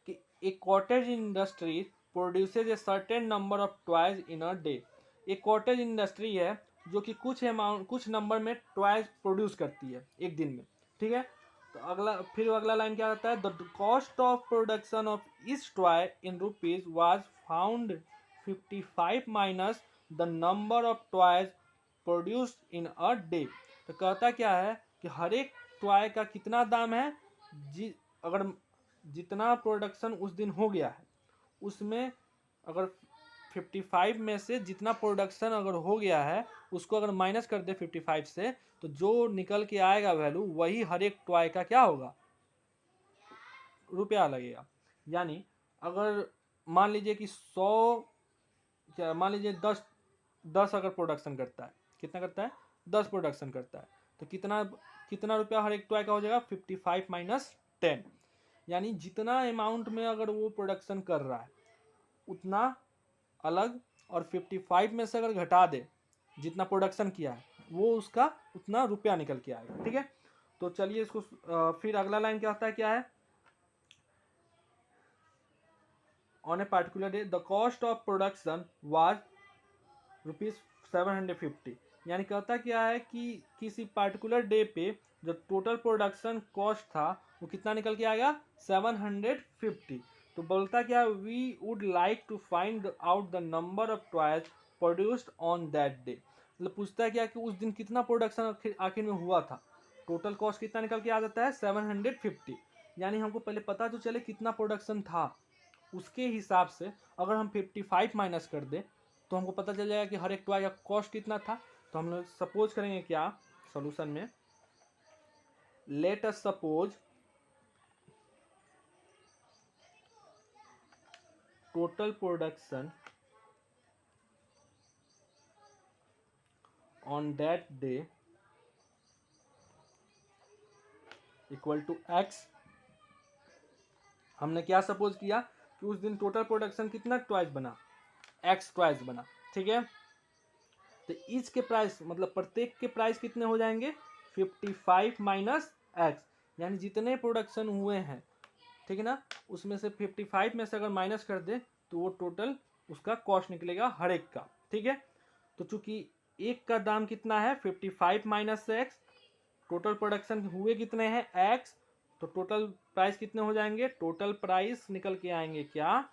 कि a cottage industry produces a certain number of toys in a day. एक कॉटेज इंडस्ट्री है जो कि कुछ नंबर में टॉयज प्रोड्यूस करती है एक दिन में। ठीक है, तो अगला लाइन क्या आता है, the cost of production of each toy in rupees was found 55 minus the number of toys produced in a day. तो कहता क्या है कि हर एक टॉय का कितना दाम है, अगर जितना प्रोडक्शन उस दिन हो गया है उसमें अगर 55 में से जितना प्रोडक्शन अगर हो गया है उसको अगर माइनस कर दे 55 से, तो जो निकल के आएगा वैल्यू वही हर एक टॉय का क्या होगा, रुपया लगेगा। यानी अगर मान लीजिए कि 100 क्या मान लीजिए 10 अगर प्रोडक्शन करता है, कितना करता है 10 प्रोडक्शन करता है, तो कितना रुपया हर एक टॉय का हो जाएगा 55 माइनस 10। यानी जितना अमाउंट में अगर वो प्रोडक्शन कर रहा है उतना अलग, और 55 में से अगर घटा दे जितना प्रोडक्शन किया है वो उसका उतना रुपया निकल के आएगा। ठीक है, तो चलिए इसको फिर अगला लाइन क्या होता है, क्या है, on a particular day the cost of production was ₹750। यानी कहता क्या है कि किसी पार्टिकुलर डे पे जो टोटल प्रोडक्शन कॉस्ट था वो कितना निकल के आएगा 750। तो बोलता क्या, we would like to find out the number of toys produced on that day. मतलब पूछता है क्या कि उस दिन कितना प्रोडक्शन आखिर में हुआ था, टोटल कॉस्ट कितना निकल के आ जाता है 750। यानी हमको पहले पता तो चले कितना प्रोडक्शन था, उसके हिसाब से अगर हम 55 माइनस कर दे तो हमको पता चल जाएगा कि हर एक टॉय का कॉस्ट कितना था। तो हम लोग सपोज करेंगे क्या सॉल्यूशन में, let us suppose total production on that day equal to x. हमने क्या सपोज किया कि उस दिन टोटल प्रोडक्शन कितना ट्वाइस बना, एक्स ट्वाइस बना, ठीक है। तो ईच के प्राइस मतलब प्रत्येक के प्राइस कितने हो जाएंगे 55 माइनस एक्स, यानी जितने प्रोडक्शन हुए हैं, ठीक है ना, उसमें से 55 में से अगर माइनस कर दे तो वो टोटल उसका कॉस्ट निकलेगा हर एक का, ठीक है। तो चूंकि एक का दाम कितना है 55 माइनस एक्स, टोटल प्रोडक्शन हुए कितने हैं एक्स, तो टोटल प्राइस कितने हो जाएंगे, टोटल प्राइस निकल के आएंगे क्या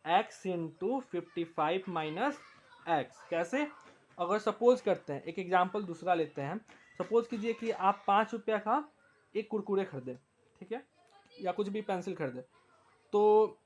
एक्स इंटू 55 माइनस एक्स। कैसे, अगर सपोज करते हैं एक एग्जांपल दूसरा लेते हैं, सपोज कीजिए कि आप 5 रुपया का एक कुरकुरे खरीदे, ठीक है, या कुछ भी पेंसिल खरीदे, तो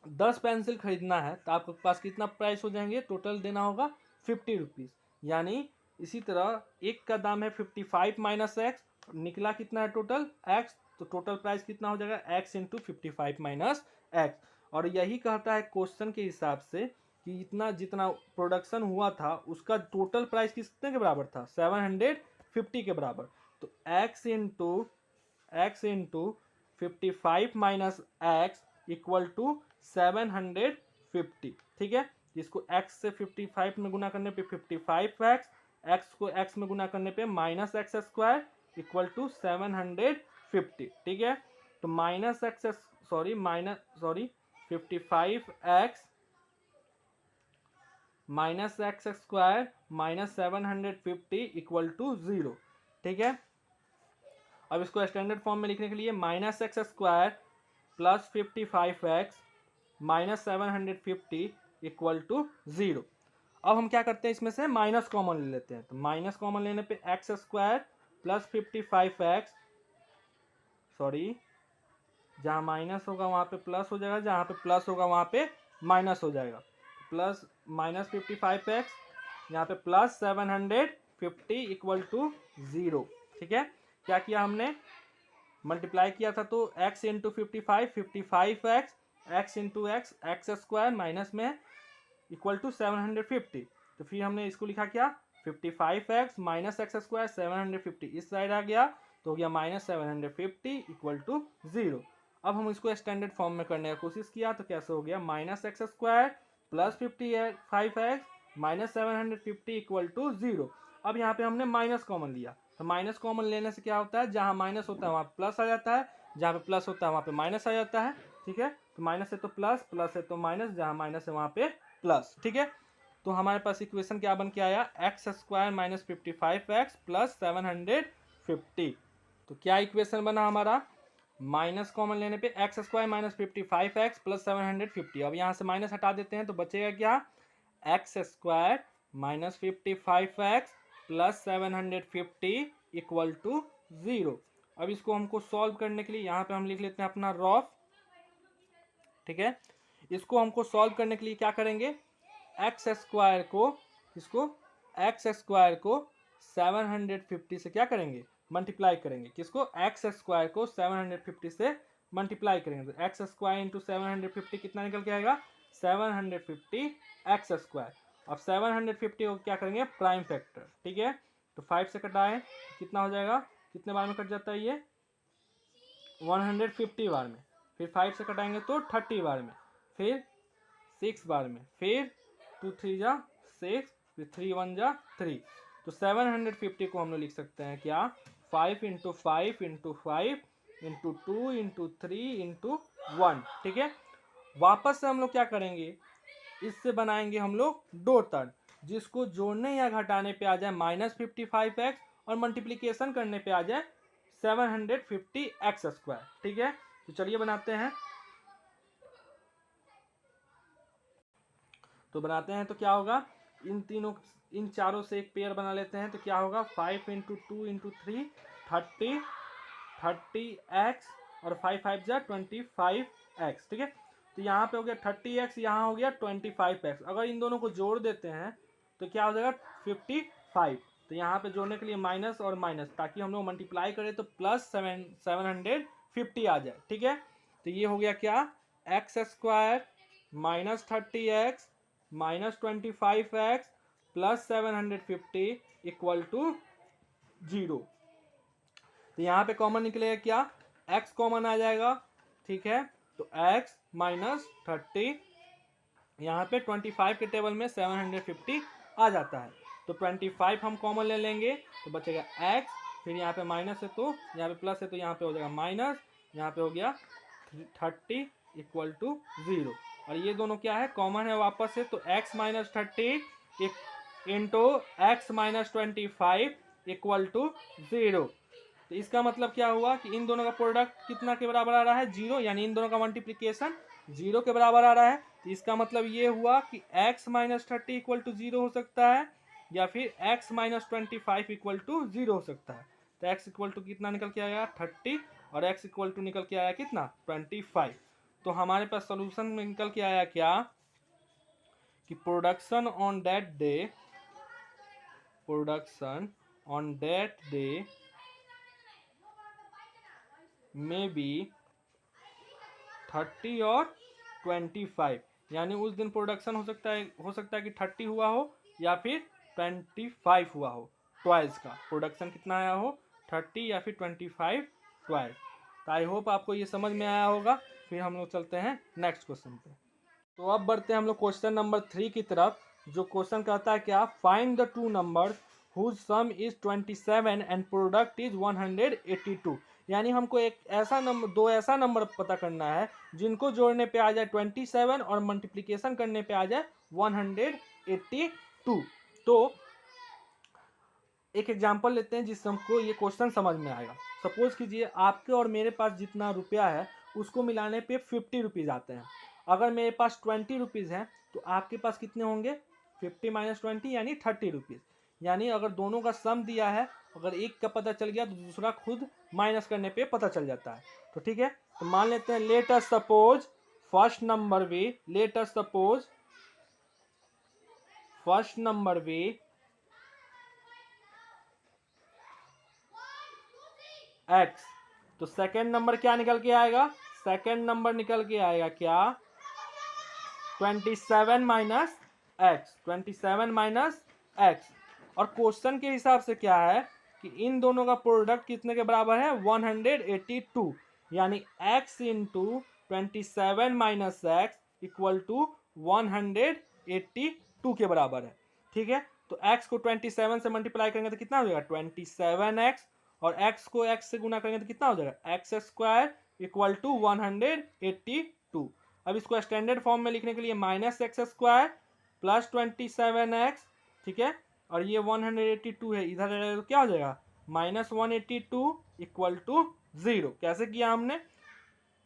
10 पेंसिल खरीदना है तो आपके पास कितना प्राइस हो जाएंगे, टोटल देना होगा 50 रुपीज़। यानी इसी तरह एक का दाम है 55 माइनस एक्स, निकला कितना है टोटल एक्स, तो टोटल प्राइस कितना हो जाएगा एक्स इंटू 55 माइनस एक्स। और यही कहता है क्वेश्चन के हिसाब से कि इतना जितना प्रोडक्शन हुआ था उसका टोटल प्राइस कितने के बराबर था 750 के बराबर। तो x into 55 minus x equal to 750, ठीक है। इसको x से 55 में गुना करने पे 55x, x को x में गुना करने पे minus x square equal to 750, ठीक है। तो minus x sorry 55x minus x square minus 750 equal to 0, ठीक है। अब इसको स्टैंडर्ड फॉर्म में लिखने के लिए minus x square plus 55x minus 750 equal to 0। अब हम क्या करते हैं, इसमें से माइनस कॉमन ले लेते हैं, तो माइनस कॉमन लेने पे x square plus 55x, sorry जहाँ माइनस होगा वहाँ पे प्लस हो जाएगा, जहाँ पे प्लस होगा वहाँ पे माइनस हो जाएगा, प्लस माइनस 55x यहाँ पे प्लस 750 इक्वल टू 0, ठीक है। क्या किया हमने, मल्टीप्लाई किया था तो x into 55x x into x x square minus में इक्वल टू 750, तो फिर हमने इसको लिखा क्या 55x माइनस एक्स स्क्वायर 750 इस साइड आ गया तो हो गया माइनस 750 इक्वल टू 0। अब हम इसको स्टैंडर्ड फॉर्म में करने की कोशिश किया तो कैसे हो गया minus x square plus 55x minus 750 equal to 0। अब यहाँ पे हमने माइनस कॉमन लिया, तो माइनस कॉमन लेने से क्या होता है, जहाँ माइनस होता है वहाँ प्लस आ जाता है, जहाँ पे प्लस होता है वहाँ पे माइनस आ जाता है, ठीक है। तो माइनस है तो प्लस, प्लस है तो माइनस, जहाँ माइनस है वहाँ पे प्लस, ठीक है। तो हमारे पास इक्वेशन क्या बन के आया x square minus 55x plus 750। तो क्या इक्वेशन बना हमारा, माइनस कॉमन लेने पे x square minus 55x plus 750। अब यहाँ से माइनस हटा देते हैं तो बचेगा क्या x square minus 55x plus 750 equal to 0। अब इसको हमको सॉल्व करने के लिए यहाँ पे हम लिख लेते हैं अपना रॉफ, ठीक है। इसको हमको सॉल्व करने के लिए क्या करेंगे, एक्स स्क्वायर को इसको एक्स स्क्वायर को 750 से क्या करेंगे मल्टीप्लाई करेंगे, किसको एक्स स्क्वायर को 750 से मल्टीप्लाई करेंगे, तो एक्स स्क्वायर इंटू 750 कितना निकल के आएगा 750 एक्स स्क्वायर। अब 750 को क्या करेंगे प्राइम फैक्टर, ठीक है। तो 5 से कटाएं कितना हो जाएगा, कितने बार में कट जाता है ये 150 बार में, फिर 5 से कटाएंगे तो 30 बार में, फिर 6 बार में, फिर 2 3 जा 6, फिर 3 1 जा 3। तो 750 को हम लोग लिख सकते हैं क्या 5 into 5 into 5 into 2 into 3 into 1, ठीक है। वापस से हम लोग क्या करेंगे, इससे बनाएंगे हम लोग दो टर्म, जिसको जोड़ने या घटाने पे आ जाए माइनस 55x और मल्टीप्लीकेशन करने पे आ जाए 750x स्क्वायर, ठीक है। तो चलिए बनाते हैं, तो बनाते हैं तो क्या होगा, इन चारों से एक पेयर बना लेते हैं, तो क्या होगा 5 इंटू 2 इंटू 3 30x और 5 5 जा 25x, ठीक है। तो यहाँ पे हो गया 30x, यहाँ हो गया 25x। अगर इन दोनों को जोड़ देते हैं तो क्या हो जाएगा 55। तो यहाँ पे जोड़ने के लिए माइनस और माइनस, ताकि हम लोग मल्टीप्लाई करें तो प्लस 750 आ जाए। ठीक है, तो ये हो गया क्या, x square minus 30x minus 25x plus 750 equal to 0। तो यहाँ पे कॉमन निकलेगा क्या, x कॉमन आ जाएगा। ठीक है, तो x माइनस 30, यहाँ पे 25 के टेबल में 750 आ जाता है, तो 25 हम कॉमन ले लेंगे तो बचेगा x, फिर यहाँ पे माइनस है तो यहाँ पे प्लस है तो यहाँ पे हो जाएगा माइनस, यहाँ पे हो गया 30 इक्वल टू 0। और ये दोनों क्या है, कॉमन है वापस से, तो x minus 30 into x minus 25 equal to 0। तो इसका मतलब क्या हुआ कि इन दोनों का प्रोडक्ट कितना के बराबर आ रहा है, 0, यानी इन दोनों का मल्टीप्लिकेशन 0 के बराबर आ रहा है। तो इसका मतलब ये हुआ कि x माइनस 30 इक्वल टू 0 हो सकता है, या फिर x माइनस 25 इक्वल टू 0 हो सकता है। तो x इक्वल टू कितना निकल के आया 30 और x इक्वल टू निकल के आया कितना 25। तो हमारे पास सोल्यूशन में निकल के आया क्या कि production on that day may be 30 और 25, यानी उस दिन प्रोडक्शन हो सकता है कि 30 हुआ हो या फिर 25 हुआ हो। ट्वाइस का प्रोडक्शन कितना आया हो, 30 या फिर 25 ट्वाइस। तो आई होप आपको ये समझ में आया होगा। फिर हम लोग चलते हैं नेक्स्ट क्वेश्चन पे। तो अब बढ़ते हैं हम लोग क्वेश्चन नंबर 3 की तरफ, जो क्वेश्चन कहता है क्या, find the two numbers whose sum is 27 and product is 182। यानी हमको एक ऐसा नंबर, दो ऐसा नंबर पता करना है जिनको जोड़ने पे आ जाए 27 और मल्टीप्लिकेशन करने पे आ जाए 182। तो एक एग्जांपल लेते हैं जिससे हमको ये क्वेश्चन समझ में आएगा। सपोज कीजिए आपके और मेरे पास जितना रुपया है उसको मिलाने पे 50 रुपीज़ आते हैं। अगर मेरे पास 20 रुपीज़ हैं तो आपके पास कितने होंगे, 50 माइनस 20 यानी 30 रुपीज़। यानी अगर दोनों का सम दिया है, अगर एक का पता चल गया तो दूसरा खुद माइनस करने पे पता चल जाता है। तो ठीक है, तो मान लेते हैं let us suppose first number वे x। तो सेकेंड नंबर क्या निकल के आएगा, सेकेंड नंबर निकल के आएगा क्या 27 माइनस एक्स। और क्वेश्चन के हिसाब से क्या है कि इन दोनों का प्रोडक्ट कितने के बराबर है 182, यानी x into 27 minus x equal to 182 के बराबर है। ठीक है, तो x को 27 से मल्टीप्लाई करेंगे तो कितना हो जाएगा 27x, और x को x से गुना करेंगे तो कितना हो जाएगा एक्स स्क्वायर इक्वल टू 182। अब इसको स्टैंडर्ड फॉर्म में लिखने के लिए minus x square plus 27x। ठीक है, और ये 182 है, इधर तो क्या हो जाएगा माइनस 182 इक्वल टू 0। कैसे किया हमने,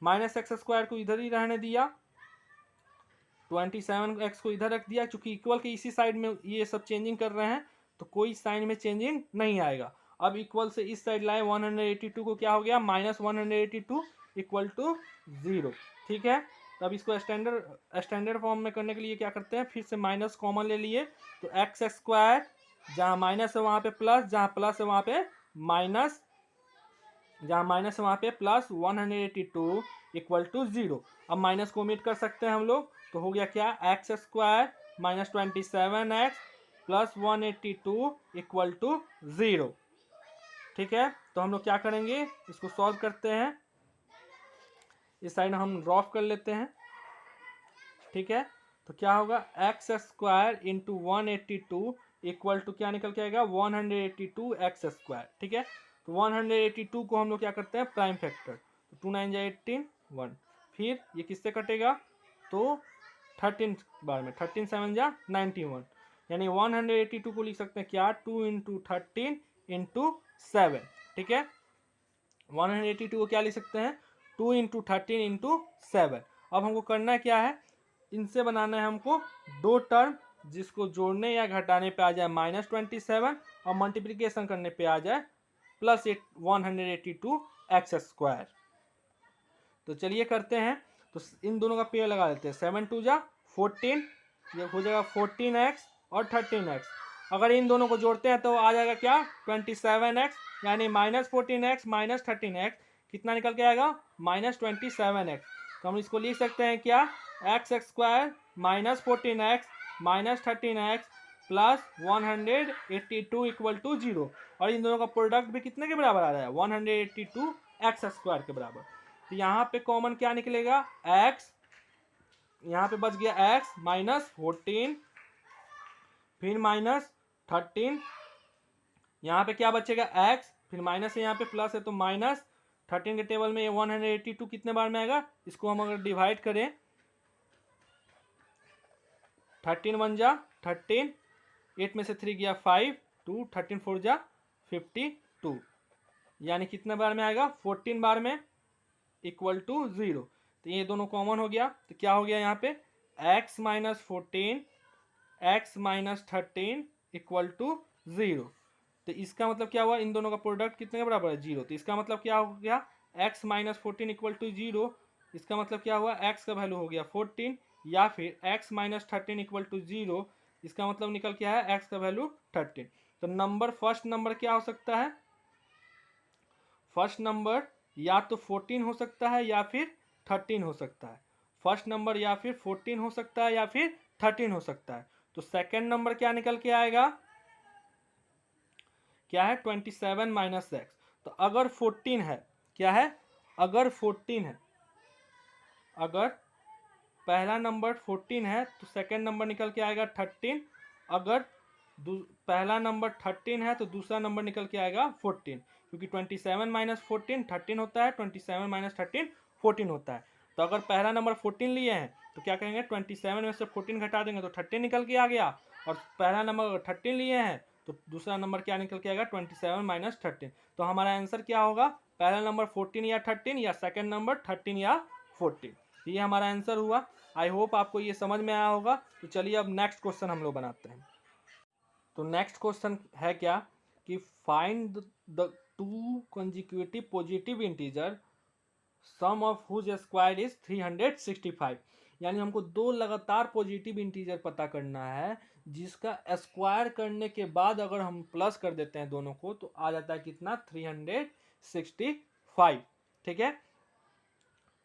माइनस एक्स स्क्वायर को इधर ही रहने दिया, 27x को इधर रख दिया, क्योंकि इक्वल के इसी साइड में ये सब चेंजिंग कर रहे हैं तो कोई साइन में चेंजिंग नहीं आएगा। अब इक्वल से इस साइड लाए 182 को क्या हो गया माइनस 182 इक्वल टू 0। ठीक है, तब इसको स्टैंडर्ड फॉर्म में करने के लिए क्या करते हैं, फिर से माइनस कॉमन ले लिए, तो एक्स स्क्वायर जहाँ माइनस है वहाँ पे प्लस, जहाँ प्लस है वहाँ पे माइनस, जहाँ माइनस है वहाँ पे प्लस 182 इक्वल टू 0। अब माइनस को ओमिट कर सकते हैं हम लोग, तो हो गया क्या x square minus 27x plus 182 equal to 0। ठीक है, तो हम लोग क्या करेंगे, इसको सॉल्व करते हैं, इस साइड हम ड्रॉप कर लेते हैं। ठीक है, तो क्या होगा x square into 182 equal to क्या निकल के आएगा 182 एक्स स्क्वायर। ठीक है, तो 182 को हम लोग क्या करते हैं प्राइम फैक्टर, तो 2 9 जा 18 1, फिर ये किससे कटेगा तो 13 बार में, 13 7 जा 91, यानी 182 को लिख सकते हैं क्या 2 इंटू 13 इंटू 7। ठीक है, 182 को क्या लिख सकते हैं 2 इंटू 13 इंटू 7। अब हमको करना क्या है, इनसे बनाना है हमको दो टर्म जिसको जोड़ने या घटाने पे आ जाए माइनस 27 और मल्टीप्लिकेशन करने पे आ जाए प्लस 182 एक्स स्क्वायर। तो चलिए करते हैं, तो इन दोनों का पेयर लगा देते हैं, 7 2 जा 14, ये हो जाएगा 14x और 13x। अगर इन दोनों को जोड़ते हैं तो आ जाएगा क्या 27x, यानी -14x माइनस 13x कितना निकल के आएगा -27x। तो हम इसको लिख सकते हैं क्या x² minus 14x minus 13x plus 182 equal to 0। और इन दोनों का प्रोडक्ट भी कितने के बराबर आ रहा है 182x² के बराबर। तो यहाँ पे कॉमन क्या निकलेगा x, यहाँ पे बच गया x माइनस 14 फिर माइनस 13, यहाँ पे क्या बचेगा x फिर माइनस है यहाँ पे प्लस है तो माइनस 13 के टेबल में ये 182 कितने बार में आएगा, इसको हम अगर डिवाइड करें 13 1 जा 13, 8 में से 3 गया 5, 2 13 4 जा 52, यानी कितने बार में आएगा 14 बार में इक्वल टू 0। तो ये दोनों कॉमन हो गया तो क्या हो गया यहाँ पे x minus 14 x minus 13 equal to 0। तो इसका मतलब क्या हुआ इन दोनों का प्रोडक्ट कितने के बराबर है 0। तो इसका मतलब क्या हो गया x माइनस 14 इक्वल टू 0। इसका मतलब क्या हुआ x का वैल्यू हो गया 14 या फिर x माइनस 13 इक्वल टू 0। इसका मतलब निकल क्या है x का वैल्यू 13। तो नंबर फर्स्ट नंबर क्या हो सकता है, फर्स्ट नंबर या तो 14 हो सकता है या फिर 13 हो सकता है। फर्स्ट नंबर या फिर 14 हो सकता है या फिर 13 हो सकता है। तो सेकंड नंबर क्या निकल के आएगा, क्या है 27 माइनस एक्स। तो अगर 14 है, क्या है अगर 14 है, अगर पहला नंबर 14 है तो सेकंड नंबर निकल के आएगा 13। अगर पहला नंबर 13 है तो दूसरा नंबर निकल के आएगा 14, क्योंकि 27 माइनस 14 13 होता है, 27 माइनस 13 14 होता है। तो अगर पहला नंबर 14 लिए हैं तो क्या करेंगे 27 में से 14 घटा देंगे तो 13 निकल के आ गया। और पहला नंबर अगर 13 लिए हैं तो दूसरा नंबर क्या निकल के आएगा 27 माइनस 13। तो हमारा आंसर क्या होगा, पहला नंबर 14 या 13 या सेकंड नंबर 13 या 14। ये हमारा आंसर हुआ। आई होप आपको ये समझ में आया होगा। तो चलिए अब नेक्स्ट क्वेश्चन हम लोग बनाते हैं। तो नेक्स्ट क्वेश्चन है क्या कि find the two consecutive positive integer sum of whose square is 365। यानी हमको दो लगातार पॉजिटिव इंटीजर पता करना है जिसका स्क्वायर करने के बाद अगर हम प्लस कर देते हैं दोनों को तो आ जाता है कितना 365। ठीक है,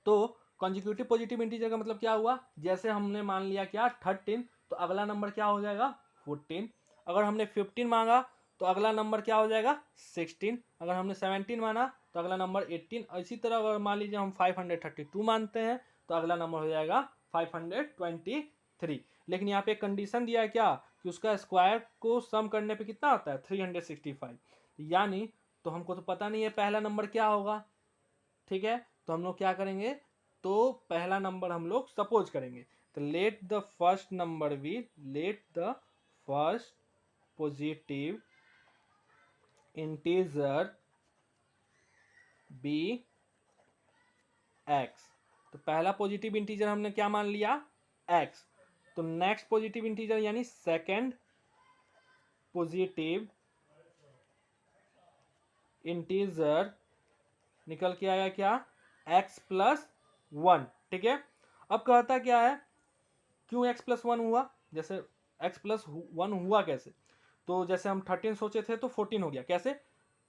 तो कंसेक्यूटिव पॉजिटिव इंटीजर का मतलब क्या हुआ, जैसे हमने मान लिया क्या 13 तो अगला नंबर क्या हो जाएगा 14। अगर हमने 15 मांगा तो अगला नंबर क्या हो जाएगा 16। अगर हमने 17 माना तो अगला नंबर 18। इसी तरह अगर मान लीजिए हम 532 मानते हैं तो अगला नंबर हो जाएगा 523। लेकिन यहाँ पे कंडीशन दिया है क्या कि उसका स्क्वायर को सम करने पे कितना आता है 365। यानी तो हमको तो पता नहीं है पहला नंबर क्या होगा। ठीक है, तो हम लोग क्या करेंगे, तो पहला नंबर हम लोग सपोज करेंगे। तो let the first number be, let the first positive integer be x. तो पहला पॉजिटिव इंटीजर हमने क्या मान लिया एक्स। तो नेक्स्ट पॉजिटिव इंटीजर यानी सेकंड पॉजिटिव इंटीजर निकल के आया क्या x प्लस 1। ठीक है, अब कहता क्या है क्यों x प्लस 1 हुआ, जैसे x प्लस 1 हुआ कैसे, तो जैसे हम 13 सोचे थे तो 14 हो गया। कैसे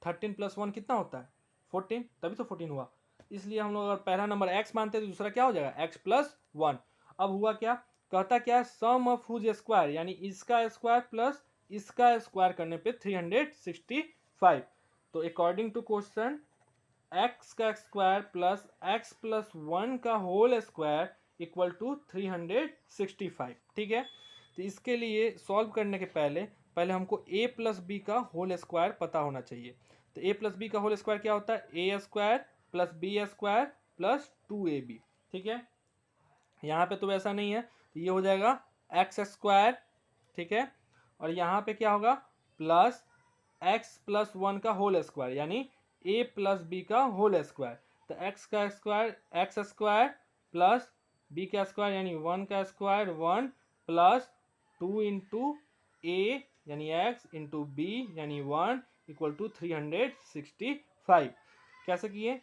13 प्लस 1 कितना होता है 14, तभी तो 14 हुआ। इसलिए हम लोग अगर पहला नंबर x मानते हैं तो दूसरा क्या हो जाएगा x प्लस 1। अब हुआ क्या, कहता क्या है सम ऑफ हुज स्क्वायर, यानी इसका स्क्वायर प्लस इसका स्क्वायर करने पे 365। तो अकॉर्डिंग टू क्वेश्चन x का स्क्वायर प्लस x प्लस 1 का होल स्क्वायर इक्वल टू 365। ठीक है, तो इसके लिए सॉल्व करने के पहले हमको a प्लस बी का होल स्क्वायर पता होना चाहिए। तो a प्लस बी का होल स्क्वायर क्या होता है a square plus b square plus 2ab। ठीक है, यहाँ पे तो वैसा नहीं है, तो ये हो जाएगा एक्स स्क्वायर। ठीक है, और यहाँ पे क्या होगा प्लस x प्लस 1 का होल स्क्वायर यानी a प्लस बी का होल स्क्वायर। तो x का square x square plus b का स्क्वायर यानी 1 का स्क्वायर 1 प्लस 2 इंटू ए यानी x इंटू बी यानी 1 इक्वल टू 365। कैसे किए, a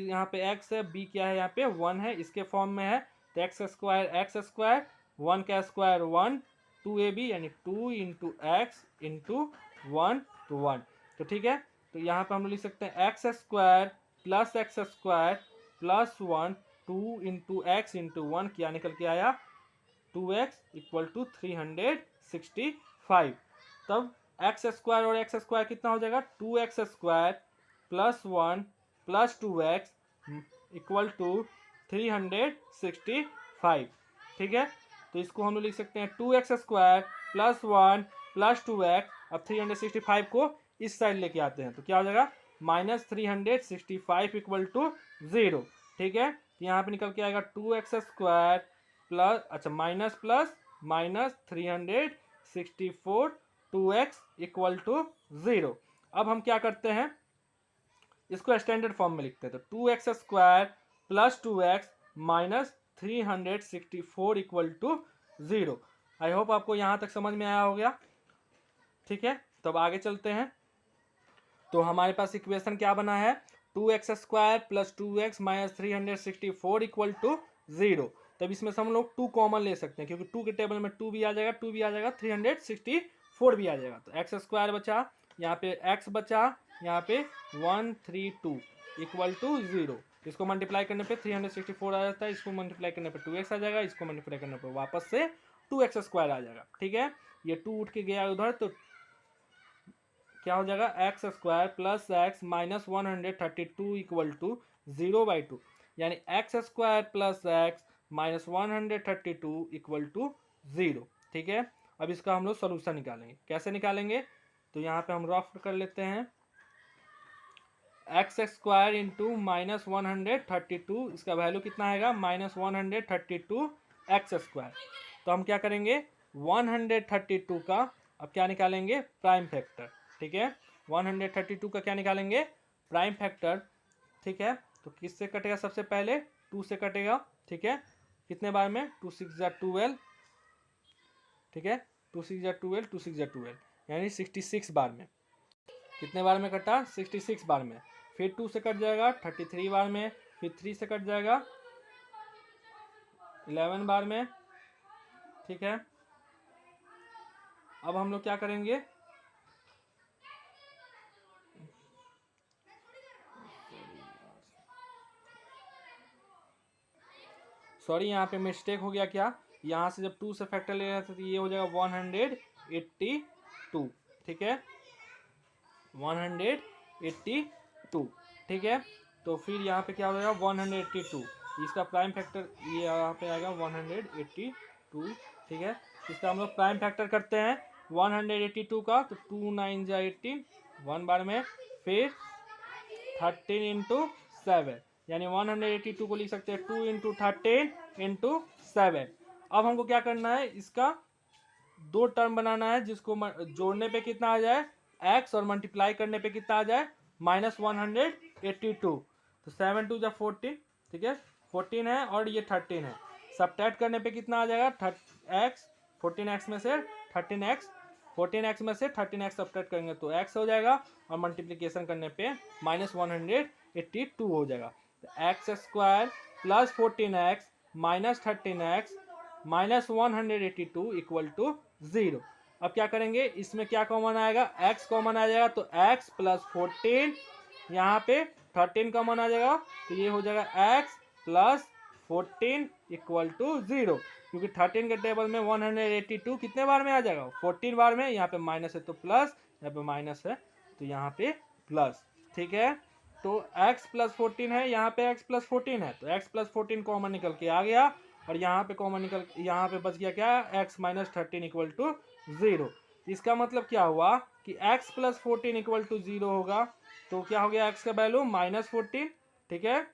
यहाँ पे x है, b क्या है यहाँ पे 1 है, इसके फॉर्म में है। तो एक्स स्क्वायर 1 का स्क्वायर 1 2ab यानी 2 इंटू एक्स इंटू 1 तो 1। तो ठीक है, तो यहाँ पे हम लोग लिख सकते हैं x square plus x square plus 1 2 into x into 1 क्या निकल के आया 2x इक्वल टू 365। तब एक्स स्क्वायर और एक्स स्क्वायर कितना हो जाएगा 2x square plus 1 plus 2x equal to 365। ठीक है, तो इसको हम लोग लिख सकते हैं 2x square plus 1 plus 2x। अब 365 को इस साइड लेके आते हैं तो क्या हो जाएगा -365 इक्वल टू 0। ठीक है, तो यहाँ पे निकल के आएगा 2x स्क्वायर प्लस अच्छा minus plus minus 364 2x equal to 0। अब हम क्या करते हैं इसको स्टैंडर्ड फॉर्म में लिखते हैं, तो 2x square plus 2x minus 364 equal to 0। I hope आपको यहाँ तक समझ में आया हो गया। ठीक है, तो अब आगे चलते हैं। तो हमारे पास इक्वेशन क्या बना है 2x square plus 2x minus 364 equal to 0। तब इसमें से हम लोग 2 कॉमन ले सकते हैं क्योंकि 2 के टेबल में 2 भी आ जाएगा 2 भी आ जाएगा 364 भी आ जाएगा। तो एक्स स्क्वायर बचा, यहाँ पे x बचा, यहाँ पे 132 इक्वल टू 0। इसको मल्टीप्लाई करने पे 364 आ जाता है, इसको मल्टीप्लाई करने पे 2x आ जाएगा, इसको मल्टीप्लाई करने पे वापस से 2x स्क्वायर आ जाएगा। ठीक है, ये 2 उठ के गया उधर तो क्या हो जाएगा x square plus x minus 132 equal to 0/2 यानी x square plus x minus 132 equal to 0। ठीक है, अब इसका हम लोग सोल्यूशन निकालेंगे। कैसे निकालेंगे तो यहाँ पे हम रफ कर लेते हैं एक्स स्क्वायर इंटू माइनस 132 इसका वैल्यू कितना आएगा -132 एक्स स्क्वायर। तो हम क्या करेंगे 132 का अब क्या निकालेंगे प्राइम फैक्टर। ठीक है, 132 का क्या निकालेंगे प्राइम फैक्टर। ठीक है, तो किससे कटेगा सबसे पहले 2 से कटेगा। ठीक है, कितने बार में 2 6 जा 12। ठीक है, 2 6 जा 12 2 6 जा 12 यानी 66 बार में। कितने बार में कटा 66 बार में। फिर 2 से कट जाएगा 33 बार में, फिर 3 से कट जाएगा 11 बार में। ठीक है, अब हम लोग क्या करेंगे सॉरी यहाँ पे मिस्टेक हो गया। क्या यहाँ से जब 2 से फैक्टर ले रहे थे तो ये हो जाएगा 182। ठीक है, 182। ठीक है, तो फिर यहाँ पे क्या हो जाएगा 182 इसका प्राइम फैक्टर ये यहाँ पे आएगा 182। ठीक है, इसका हम लोग प्राइम फैक्टर करते हैं 182 का तो 2 9 जा 18 1 बार में, फिर 13 इंटू 7 यानी 182 को लिख सकते हैं 2 इंटू 13 इंटू 7। अब हमको क्या करना है इसका 2 टर्म बनाना है जिसको जोड़ने पे कितना आ जाए x और मल्टीप्लाई करने पे कितना आ जाए -182। तो 7 2 जा 14। ठीक है, 14 है और ये 13 है, सबट्रैक्ट करने पे कितना आ जाएगा x 14x में से 13x 14x में से 13x सबट्रैक्ट करेंगे तो x हो जाएगा और मल्टीप्लिकेशन करने पे -182 हो जाएगा। तो x square plus 14x minus 13x minus 182 equal to 0। अब क्या करेंगे इसमें क्या कॉमन आएगा x कॉमन आ जाएगा तो x प्लस 14 यहाँ पे 13 कॉमन आ जाएगा तो ये हो जाएगा x प्लस 14 इक्वल टू 0 क्योंकि 13 के टेबल में 182 कितने बार में आ जाएगा 14 बार में। यहाँ पे माइनस है तो प्लस, यहाँ पे माइनस है तो यहाँ पे प्लस। ठीक है, तो x प्लस 14 है, यहाँ पे x प्लस 14 है तो x प्लस 14 कॉमन निकल के आ गया और यहाँ पे कॉमन निकल यहाँ पे बच गया क्या x माइनस 13 इक्वल टू 0। इसका मतलब क्या हुआ कि x प्लस 14 इक्वल टू 0 होगा तो क्या हो गया x का वैल्यू -14। ठीक है,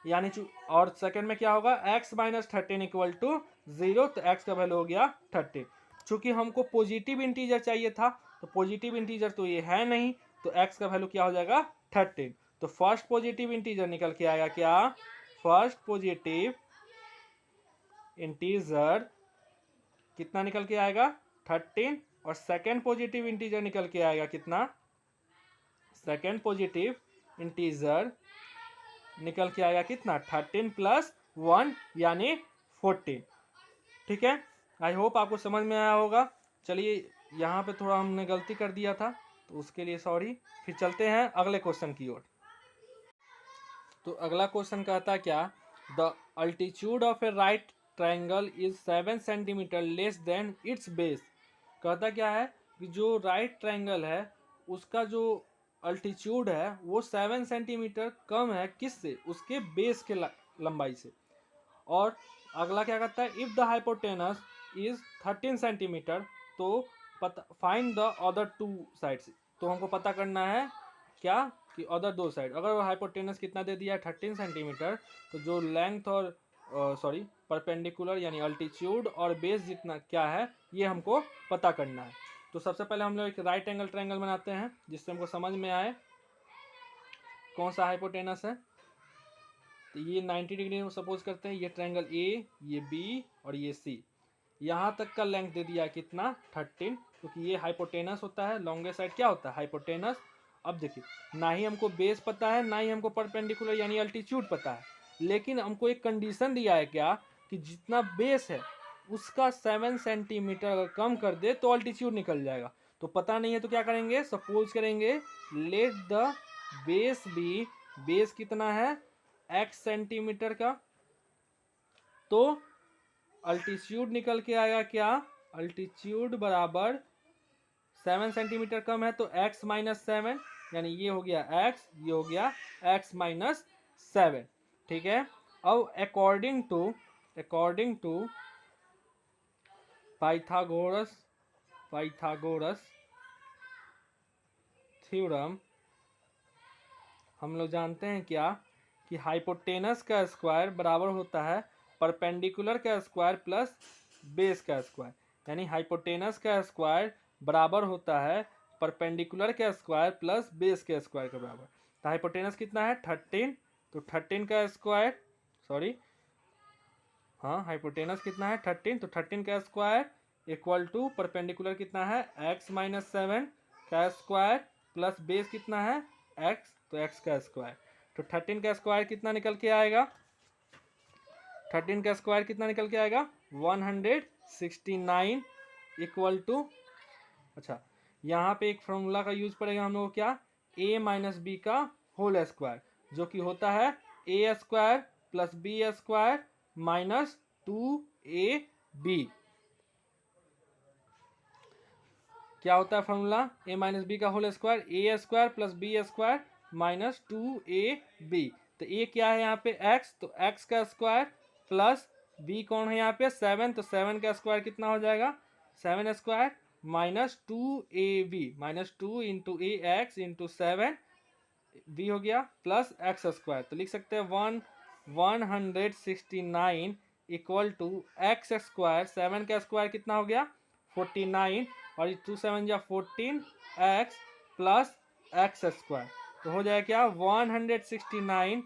यानी और सेकंड में क्या होगा x माइनस 13 इक्वल टू 0 तो x का वैल्यू हो गया 13। चूंकि हमको पॉजिटिव इंटीजर चाहिए था तो पॉजिटिव इंटीजर तो ये है नहीं तो x का वैल्यू क्या हो जाएगा 13। तो फर्स्ट पॉजिटिव इंटीजर निकल के आएगा क्या फर्स्ट पॉजिटिव इंटीजर कितना निकल के आएगा 13 और सेकंड पॉजिटिव इंटीजर निकल के आएगा कितना सेकंड पॉजिटिव इंटीजर निकल के आएगा कितना 13 प्लस 1 यानी 14। ठीक है, आई होप आपको समझ में आया होगा। चलिए यहाँ पे थोड़ा हमने गलती कर दिया था तो उसके लिए सॉरी। फिर चलते हैं अगले क्वेश्चन की ओर। तो अगला क्वेश्चन कहता है क्या, the altitude of A right triangle is 7 centimetre less than it's base. कहता क्या है कि जो राइट ट्रायंगल है उसका जो अल्टीट्यूड है वो 7 सेंटीमीटर कम है किससे, उसके बेस के लंबाई से। और अगला क्या कहता है, if the hypotenuse is 13 centimetre तो find the other two sides. तो हमको पता करना है क्या कि अदर दो साइड। अगर हाइपोटेनस कितना दे दिया है 13 सेंटीमीटर, तो जो लेंथ और सॉरी परपेंडिकुलर यानी अल्टीट्यूड और बेस जितना क्या है ये हमको पता करना है। तो सबसे पहले हम लोग एक राइट एंगल ट्रायंगल बनाते हैं जिससे हमको समझ में आए कौन सा हाइपोटेनस है। तो ये 90 डिग्री में सपोज करते हैं, ये ट्रायंगल ए, ये बी और ये सी। यहाँ तक का लेंथ दे दिया है कितना 13, क्योंकि ये हाइपोटेनस होता है, लॉन्गेस्ट साइड क्या होता है हाइपोटेनस। अब देखिए ना ही हमको बेस पता है ना ही हमको परपेंडिकुलर यानी अल्टीट्यूड पता है, लेकिन हमको एक कंडीशन दिया है क्या कि जितना बेस है उसका 7 सेंटीमीटर अगर कम कर दे तो अल्टीट्यूड निकल जाएगा। तो पता नहीं है तो क्या करेंगे, सपोज करेंगे let the base b, base कितना है x सेंटीमीटर का, तो अल्टीट्यूड निकल के आएगा क्या, अल्टीट्यूड बराबर 7 सेंटीमीटर कम है तो x माइनस 7, यानी ये हो गया x, ये हो गया x माइनस 7। ठीक है। अब अकॉर्डिंग टू पाइथागोरस थ्योरम हम लोग जानते हैं क्या कि हाइपोटेनस का स्क्वायर बराबर होता है परपेंडिकुलर का स्क्वायर प्लस बेस का स्क्वायर। यानी हाइपोटेनस का स्क्वायर बराबर होता है परपेंडिकुलर का स्क्वायर प्लस बेस के स्क्वायर के बराबर। तो हाइपोटेनस कितना है 13, तो 13 का स्क्वायर सॉरी हाँ हाइपोटेनस कितना है 13, तो 13 का स्क्वायर इक्वल टू परपेंडिकुलर कितना है x माइनस 7 का स्क्वायर प्लस बेस कितना है x, तो x का स्क्वायर। तो 13 का स्क्वायर कितना निकल के आएगा, 13 का स्क्वायर कितना निकल के आएगा 169 इक्वल टू, अच्छा यहाँ पे एक फॉर्मूला का यूज पड़ेगा हम लोग क्या, a माइनस बी का होल स्क्वायर, जो कि होता है a square plus b square minus 2ab। क्या होता है फॉर्मूला, a माइनस बी का whole square, a square plus b square minus 2ab। तो a क्या है यहाँ पे x, तो x का स्क्वायर प्लस b कौन है यहाँ पे 7, तो 7 का स्क्वायर कितना हो जाएगा 7 square minus 2ab, minus 2 into a x into 7 b हो गया प्लस x स्क्वायर। तो लिख सकते हैं 169 इक्वल टू एक्स स्क्वायर, 7 का स्क्वायर कितना हो गया 49 और 2 7 जा 14 एक्स प्लस एक्स स्क्वायर। तो हो जाएगा क्या 169,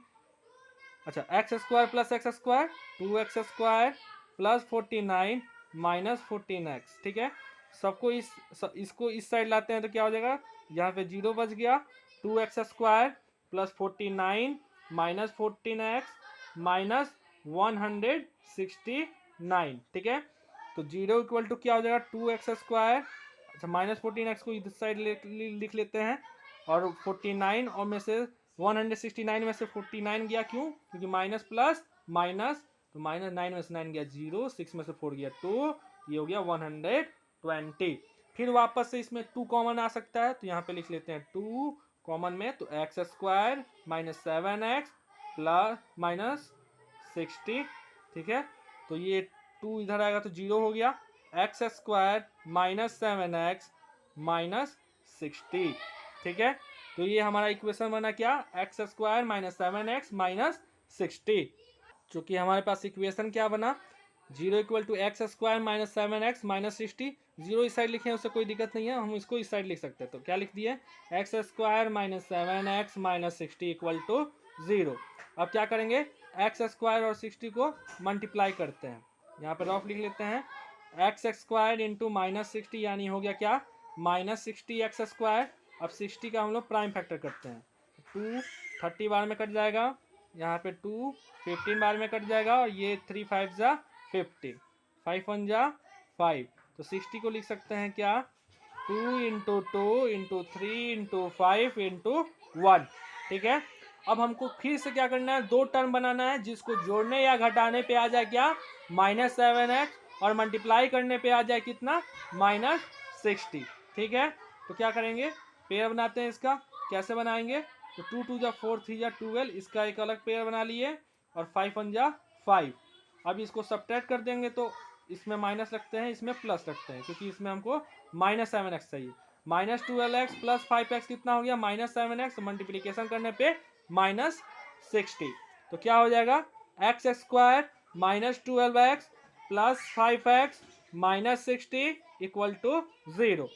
अच्छा x square plus x square 2x square plus 49 minus 14x। ठीक है, सबको इसको इस साइड लाते हैं तो क्या हो जाएगा, यहाँ पे 0 बच गया, 2x square plus 49 minus 14x minus 169। ठीक है, तो 0 इक्वल टू क्या हो जाएगा 2x स्क्वायर, अच्छा माइनस 14x को इधर साइड लिख लेते हैं, और 49 और में से 169 में से 49 गया, क्यों, क्योंकि माइनस प्लस माइनस, तो माइनस 9 में से 9 गया 0, 6 में से 4 गया 2, ये हो गया 120। फिर वापस से इसमें 2 कॉमन आ सकता है, तो यहाँ पे लिख लेते हैं 2 कॉमन में, तो x square minus 7x plus minus 60। ठीक है, तो ये 2 इधर आएगा तो 0 हो गया, x square minus 7x minus 60। ठीक है, तो ये हमारा इक्वेशन बना क्या, x square minus 7x minus 60। चूंकि हमारे पास इक्वेशन क्या बना 0 equal to x square minus 7x minus 60, 0 इस साइड लिखे उससे कोई दिक्कत नहीं है, हम इसको इस साइड लिख सकते हैं। तो क्या लिख दिए, x square minus 7x minus 60 equal to 0। अब क्या करेंगे, एक्स स्क्वायर और 60 को मल्टीप्लाई करते हैं, यहाँ पर रफ लिख लेते हैं, एक्स स्क्वायर इंटू माइनस 60 यानी हो गया क्या माइनस 60 एक्स स्क्वायर। अब 60 का हम लोग प्राइम फैक्टर करते हैं, 2 30 बार में कट जाएगा, यहाँ पे 2 15 बार में कट जाएगा, और ये 3 5 जा 50, 5 1 जा 5। तो 60 को लिख सकते हैं क्या, 2 इंटू 2 इंटू 3 इंटू 5 इंटू 1। ठीक है, अब हमको फिर से क्या करना है, दो टर्म बनाना है जिसको जोड़ने या घटाने पे आ जाए क्या, -7x, और मल्टीप्लाई करने पे आ जाए कितना, -60। ठीक है, तो क्या करेंगे, पेयर बनाते हैं इसका। कैसे बनाएंगे, तो 2 2 जा 4 3 जा 12, इसका एक अलग पेयर बना लिए, और 5 1 जा 5। अब इसको सब्ट्रैक्ट कर देंगे तो इसमें माइनस रखते हैं, इसमें प्लस रखते हैं, क्योंकि इसमें हमको -7x चाहिए। -12x प्लस 5x कितना हो गया, -7x, मल्टीप्लीकेशन करने पे -60। तो क्या हो जाएगा, x square -12x plus 5x -60 equal to 0।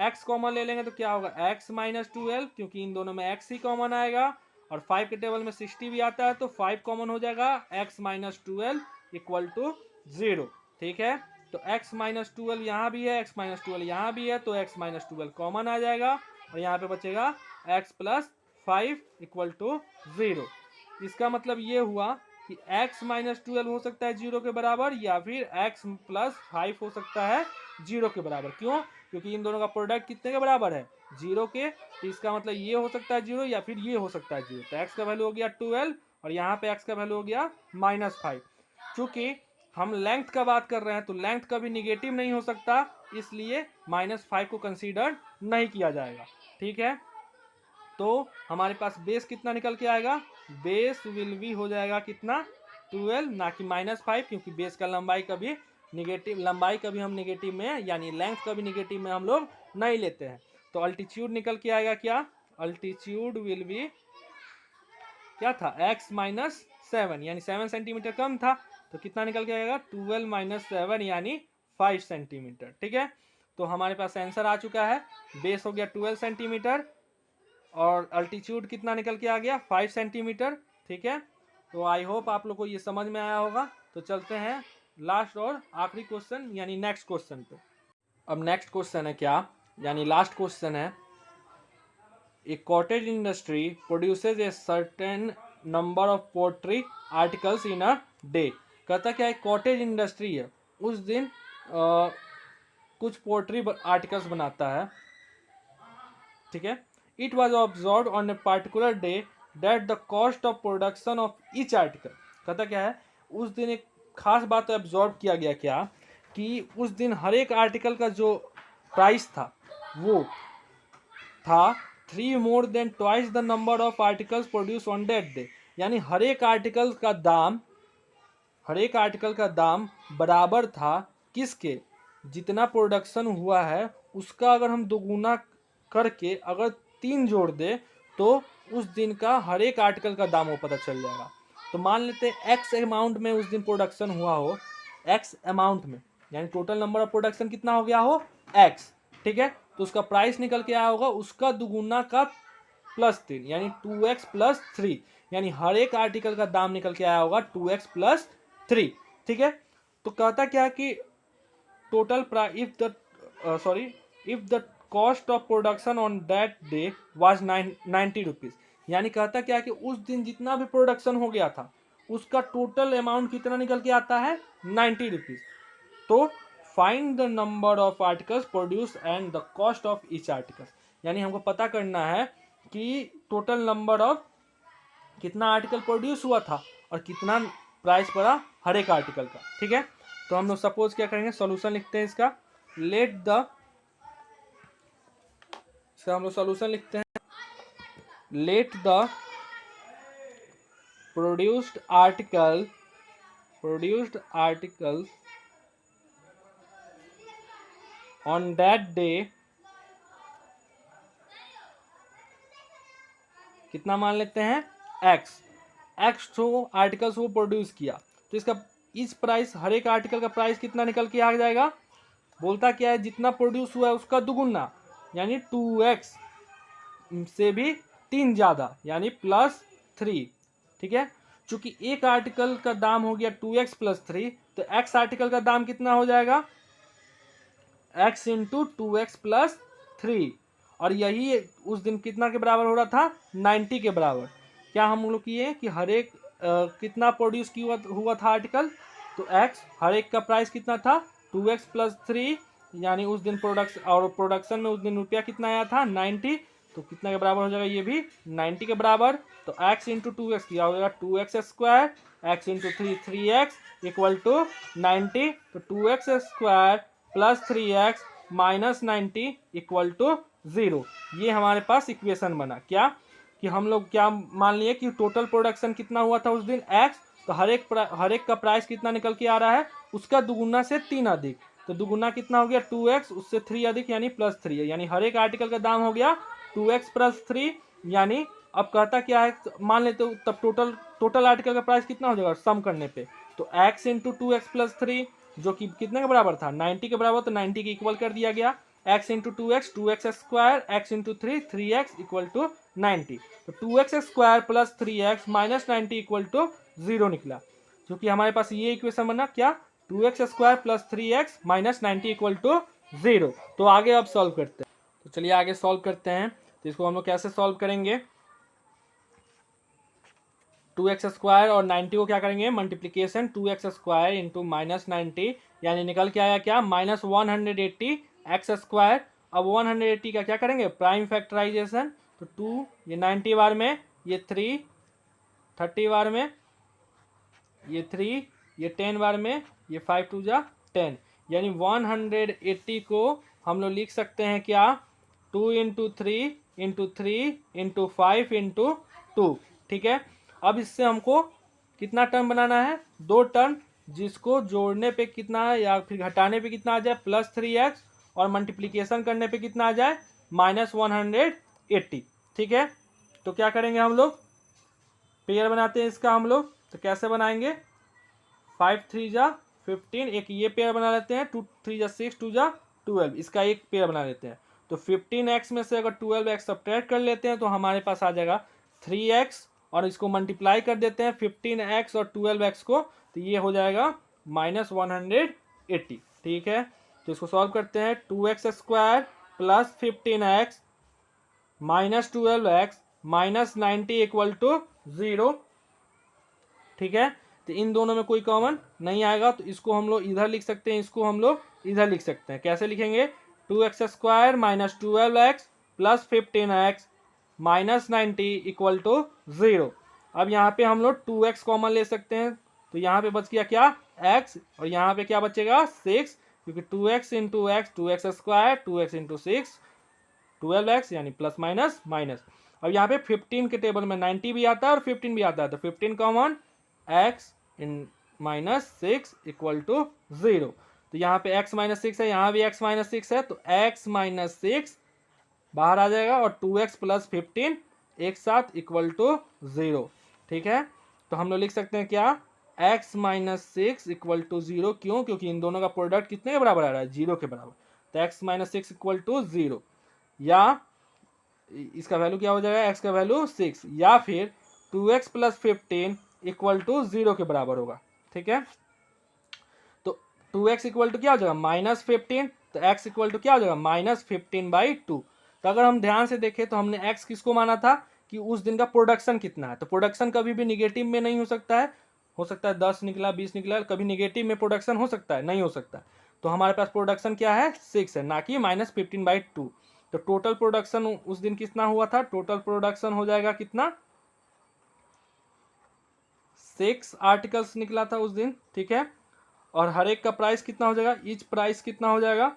x common ले लेंगे तो क्या होगा, x -12, क्योंकि इन दोनों में x ही कॉमन आएगा, और 5 के टेबल में 60 भी आता है, तो 5 कॉमन हो जाएगा, x -12 इक्वल टू 0। ठीक है, तो x -12 यहाँ भी है, x -12 यहाँ भी है, तो x -12 कॉमन आ जाएगा, और यहाँ पे बचेगा x प्लस 5 इक्वल टू 0। इसका मतलब ये हुआ कि x -12 हो सकता है 0 के बराबर, या फिर x प्लस 5 हो सकता है 0 के बराबर। क्यों, क्योंकि इन दोनों का प्रोडक्ट कितने के बराबर है, 0 के। तो इसका मतलब ये हो सकता है 0, या फिर ये हो सकता है 0। तो x का वैल्यू हो गया 12, और यहाँ पे x का वैल्यू हो गया -5। चूंकि हम लेंथ का बात कर रहे हैं, तो लेंथ कभी निगेटिव नहीं हो सकता, इसलिए -5 को कंसीडर नहीं किया जाएगा। ठीक है, तो हमारे पास बेस कितना निकल के आएगा, बेस विल बी हो जाएगा कितना, 12, ना कि -5, क्योंकि बेस का लंबाई कभी निगेटिव, लंबाई कभी हम निगेटिव में, यानी लेंथ कभी निगेटिव में हम लोग नहीं लेते हैं। तो अल्टीट्यूड निकल के आएगा क्या, अल्टीट्यूड विल बी क्या था, x -7, यानी 7 सेंटीमीटर कम था, तो कितना निकल के आएगा, 12 - 7 यानी 5 सेंटीमीटर। ठीक है, तो हमारे पास आंसर आ चुका है, बेस हो गया 12 सेंटीमीटर, और अल्टीट्यूड कितना निकल के आ गया, 5 सेंटीमीटर। ठीक है, तो आई होप आप लोग को ये समझ में आया होगा। तो चलते हैं लास्ट और आखिरी क्वेश्चन, यानी नेक्स्ट क्वेश्चन पे। अब नेक्स्ट क्वेश्चन है क्या, यानी लास्ट क्वेश्चन है, a cottage industry produces a certain number of poultry articles in a day. कहता क्या है, कॉटेज इंडस्ट्री है, उस दिन कुछ पोल्ट्री आर्टिकल्स बनाता है। ठीक है, it was observe on a particular day that the cost of production of each article. कहता क्या है, उस दिन एक खास बात ऑब्जर्व किया गया क्या, कि उस दिन हर एक आर्टिकल का जो प्राइस था वो था 3 more than twice the number of articles produced on that day। यानी हर एक आर्टिकल का दाम बराबर था किसके, जितना प्रोडक्शन हुआ है उसका अगर हम दोगुना करके अगर 3 जोड़ दे, तो उस दिन का हर एक आर्टिकल का दाम वो पता चल जाएगा। तो मान लेते हैं एक्स अमाउंट में उस दिन प्रोडक्शन हुआ हो, एक्स अमाउंट में, यानी टोटल नंबर ऑफ प्रोडक्शन कितना हो गया हो, एक्स। ठीक है, तो उसका प्राइस निकल के आया होगा उसका दुगुना का +3, यानी 2x + 3, यानी हर एक आर्टिकल का दाम निकल के आया होगा 2x + 3। ठीक है, तो कहता क्या कि total if the cost of production on that day was 90 rupees. यानी कहता क्या कि उस दिन जितना भी प्रोडक्शन हो गया था उसका टोटल अमाउंट कितना निकल के आता है, 90 रुपीज। तो find the number of articles produce and the cost of each article. यानी हमको पता करना है कि टोटल नंबर ऑफ कितना आर्टिकल प्रोड्यूस हुआ था और कितना प्राइस पड़ा हर एक आर्टिकल का। ठीक है, तो हम लोग सपोज क्या करेंगे, सॉल्यूशन लिखते हैं इसका, हम लोग सॉल्यूशन लिखते हैं, let the produced article on that day, कितना मान लेते हैं, एक्स तो आर्टिकल्स वो प्रोड्यूस किया, तो इसका इस प्राइस हर एक आर्टिकल का प्राइस कितना निकल के आ जाएगा, बोलता क्या है, जितना प्रोड्यूस हुआ है उसका दुगुना, यानी 2x से भी 3 ज़्यादा, यानी +3। ठीक है, चूंकि एक आर्टिकल का दाम हो गया 2x + 3, तो x आर्टिकल का दाम कितना हो जाएगा, x × 2x + 3, और यही उस दिन कितना के बराबर हो रहा था, 90 के बराबर। क्या हम लोग किए कि हर एक कितना प्रोड्यूस हुआ था आर्टिकल, तो x हर एक का प्राइस कितना था, 2x प्लस 3 यानी उस दिन प्रोडक्शन में उस दिन रुपया कितना आया था 90, तो कितना के बराबर हो जाएगा ये भी 90 के बराबर। तो x इंटू 2x क्या हो जाएगा 2x square, x into 3 equal to 90। तो 2x square plus 3x minus 90 equal to 0। ये हमारे पास इक्वेशन बना। क्या कि हम लोग क्या मान लिए कि टोटल प्रोडक्शन कितना हुआ था उस दिन x, तो हर एक का प्राइस कितना निकल के आ रहा है उसका दुगुना से 3 अधिक। तो दुगुना कितना हो गया 2x, उससे 3 अधिक यानी प्लस 3 है, यानी हर एक आर्टिकल का दाम हो गया 2x प्लस 3। यानी अब कहता क्या है, मान लेते हो तब टोटल आर्टिकल का प्राइस कितना हो जाएगा सम करने पे, तो x इंटू 2x प्लस 3 जो कि कितने के बराबर था 90 के बराबर, तो 90 के इक्वल कर दिया गया। x into 2x square, x into 3x equal to 90। तो 2x square plus 3x minus 90 equal to 0 निकला, जो कि हमारे पास ये इक्वेशन बना क्या 2x square plus 3x minus 90 equal to 0। तो आगे अब सॉल्व करते हैं। तो चलिए आगे सॉल्व करते हैं। तो इसको हम लोग कैसे सॉल्व करेंगे, 2x स्क्वायर और 90 को क्या करेंगे multiplication, 2x square into minus 90 यानी निकल के आया क्या माइनस 180 एक्स स्क्वायर। अब 180 का क्या करेंगे प्राइम फैक्टराइजेशन, तो 2 ये 90 बार में, ये 3 30 बार में, ये 3 ये 10 बार में, ये 5 2 जा 10, यानी 180 को हम लोग लिख सकते हैं क्या 2 इंटू 3 इंटू 5 इंटू 2। ठीक है, अब इससे हमको कितना टर्म बनाना है 2 टर्म, जिसको जोड़ने पे कितना या फिर घटाने पे कितना आ जाए प्लस 3x और मल्टीप्लीकेशन करने पे कितना आ जाए माइनस 180। ठीक है, तो क्या करेंगे हम लोग पेयर बनाते हैं इसका हम लोग, तो कैसे बनाएंगे 5 3 जा 15, एक ये पेयर बना लेते हैं, 2 3 जा 6 2 जा 12, इसका एक पेयर बना लेते हैं। तो 15x में से अगर 12x सब्ट्रैक्ट कर लेते हैं तो हमारे पास आ जाएगा 3x, और इसको मल्टीप्लाई कर देते हैं 15x और 12x को, तो ये हो जाएगा माइनस 180। ठीक है, तो इसको सॉल्व करते हैं 2x square plus 15x minus 12x minus 90 equal to 0। ठीक है, तो इन दोनों में कोई कॉमन नहीं आएगा, तो इसको हम लोग इधर लिख सकते हैं, इसको हम लोग इधर लिख सकते हैं। कैसे लिखेंगे 2x square minus 12x plus 15x minus 90 equal to 0। अब यहाँ पे हम लोग 2x कॉमन ले सकते हैं, तो यहाँ पे बच गया क्या x, और यहाँ पे क्या बचेगा 6, क्योंकि 2x into x 2x square 2x into 6 12x यानी प्लस माइनस माइनस। अब यहाँ पे 15 के टेबल में 90 भी आता है और 15 भी आता है, तो 15 common x in minus 6 equal to 0। तो यहाँ पे x माइनस 6 है, यहाँ भी x माइनस 6 है, तो x माइनस 6 बाहर आ जाएगा और 2x प्लस 15 एक साथ इक्वल टू 0। ठीक है, तो हम लोग लिख सकते हैं क्या x माइनस 6 इक्वल टू 0, क्यों क्योंकि इन दोनों का प्रोडक्ट कितने के बराबर आ रहा है 0 के बराबर, तो x माइनस 6 इक्वल टू 0, या इसका वैल्यू क्या हो जाएगा x का वैल्यू 6, या फिर 2x प्लस 15 इक्वल टू 0 के बराबर होगा। ठीक है, तो 2x इक्वल टू क्या हो जाएगा माइनस 15, तो x इक्वल टू क्या हो जाएगा माइनस 15/2। तो अगर हम ध्यान से देखें तो हमने x किसको माना था कि उस दिन का प्रोडक्शन कितना है, तो प्रोडक्शन कभी भी निगेटिव में नहीं हो सकता है, 10 निकला 20 निकला, कभी निगेटिव में प्रोडक्शन हो सकता है नहीं हो सकता। तो हमारे पास प्रोडक्शन क्या है 6 है, ना कि माइनस 15/2। तो टोटल प्रोडक्शन उस दिन कितना हुआ था, टोटल प्रोडक्शन हो जाएगा कितना 6 आर्टिकल्स निकला था उस दिन। ठीक है, और हर एक का प्राइस कितना हो जाएगा, ईच प्राइस कितना हो जाएगा,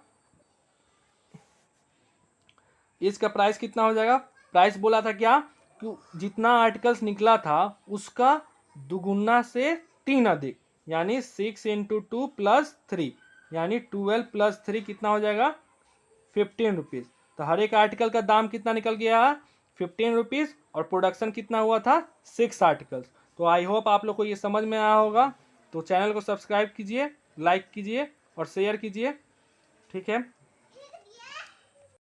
इसका प्राइस कितना हो जाएगा, प्राइस बोला था क्या कि जितना आर्टिकल्स निकला था उसका दुगुना से 3 अधिक, यानी 6 इंटू 2 प्लस 3 यानी 12 प्लस 3 कितना हो जाएगा 15 रुपीज़। तो हर एक आर्टिकल का दाम कितना निकल गया 15 रुपीज़, और प्रोडक्शन कितना हुआ था 6 आर्टिकल्स। तो आई होप आप लोग को ये समझ में आया होगा। तो चैनल को सब्सक्राइब कीजिए, लाइक कीजिए और शेयर कीजिए। ठीक है।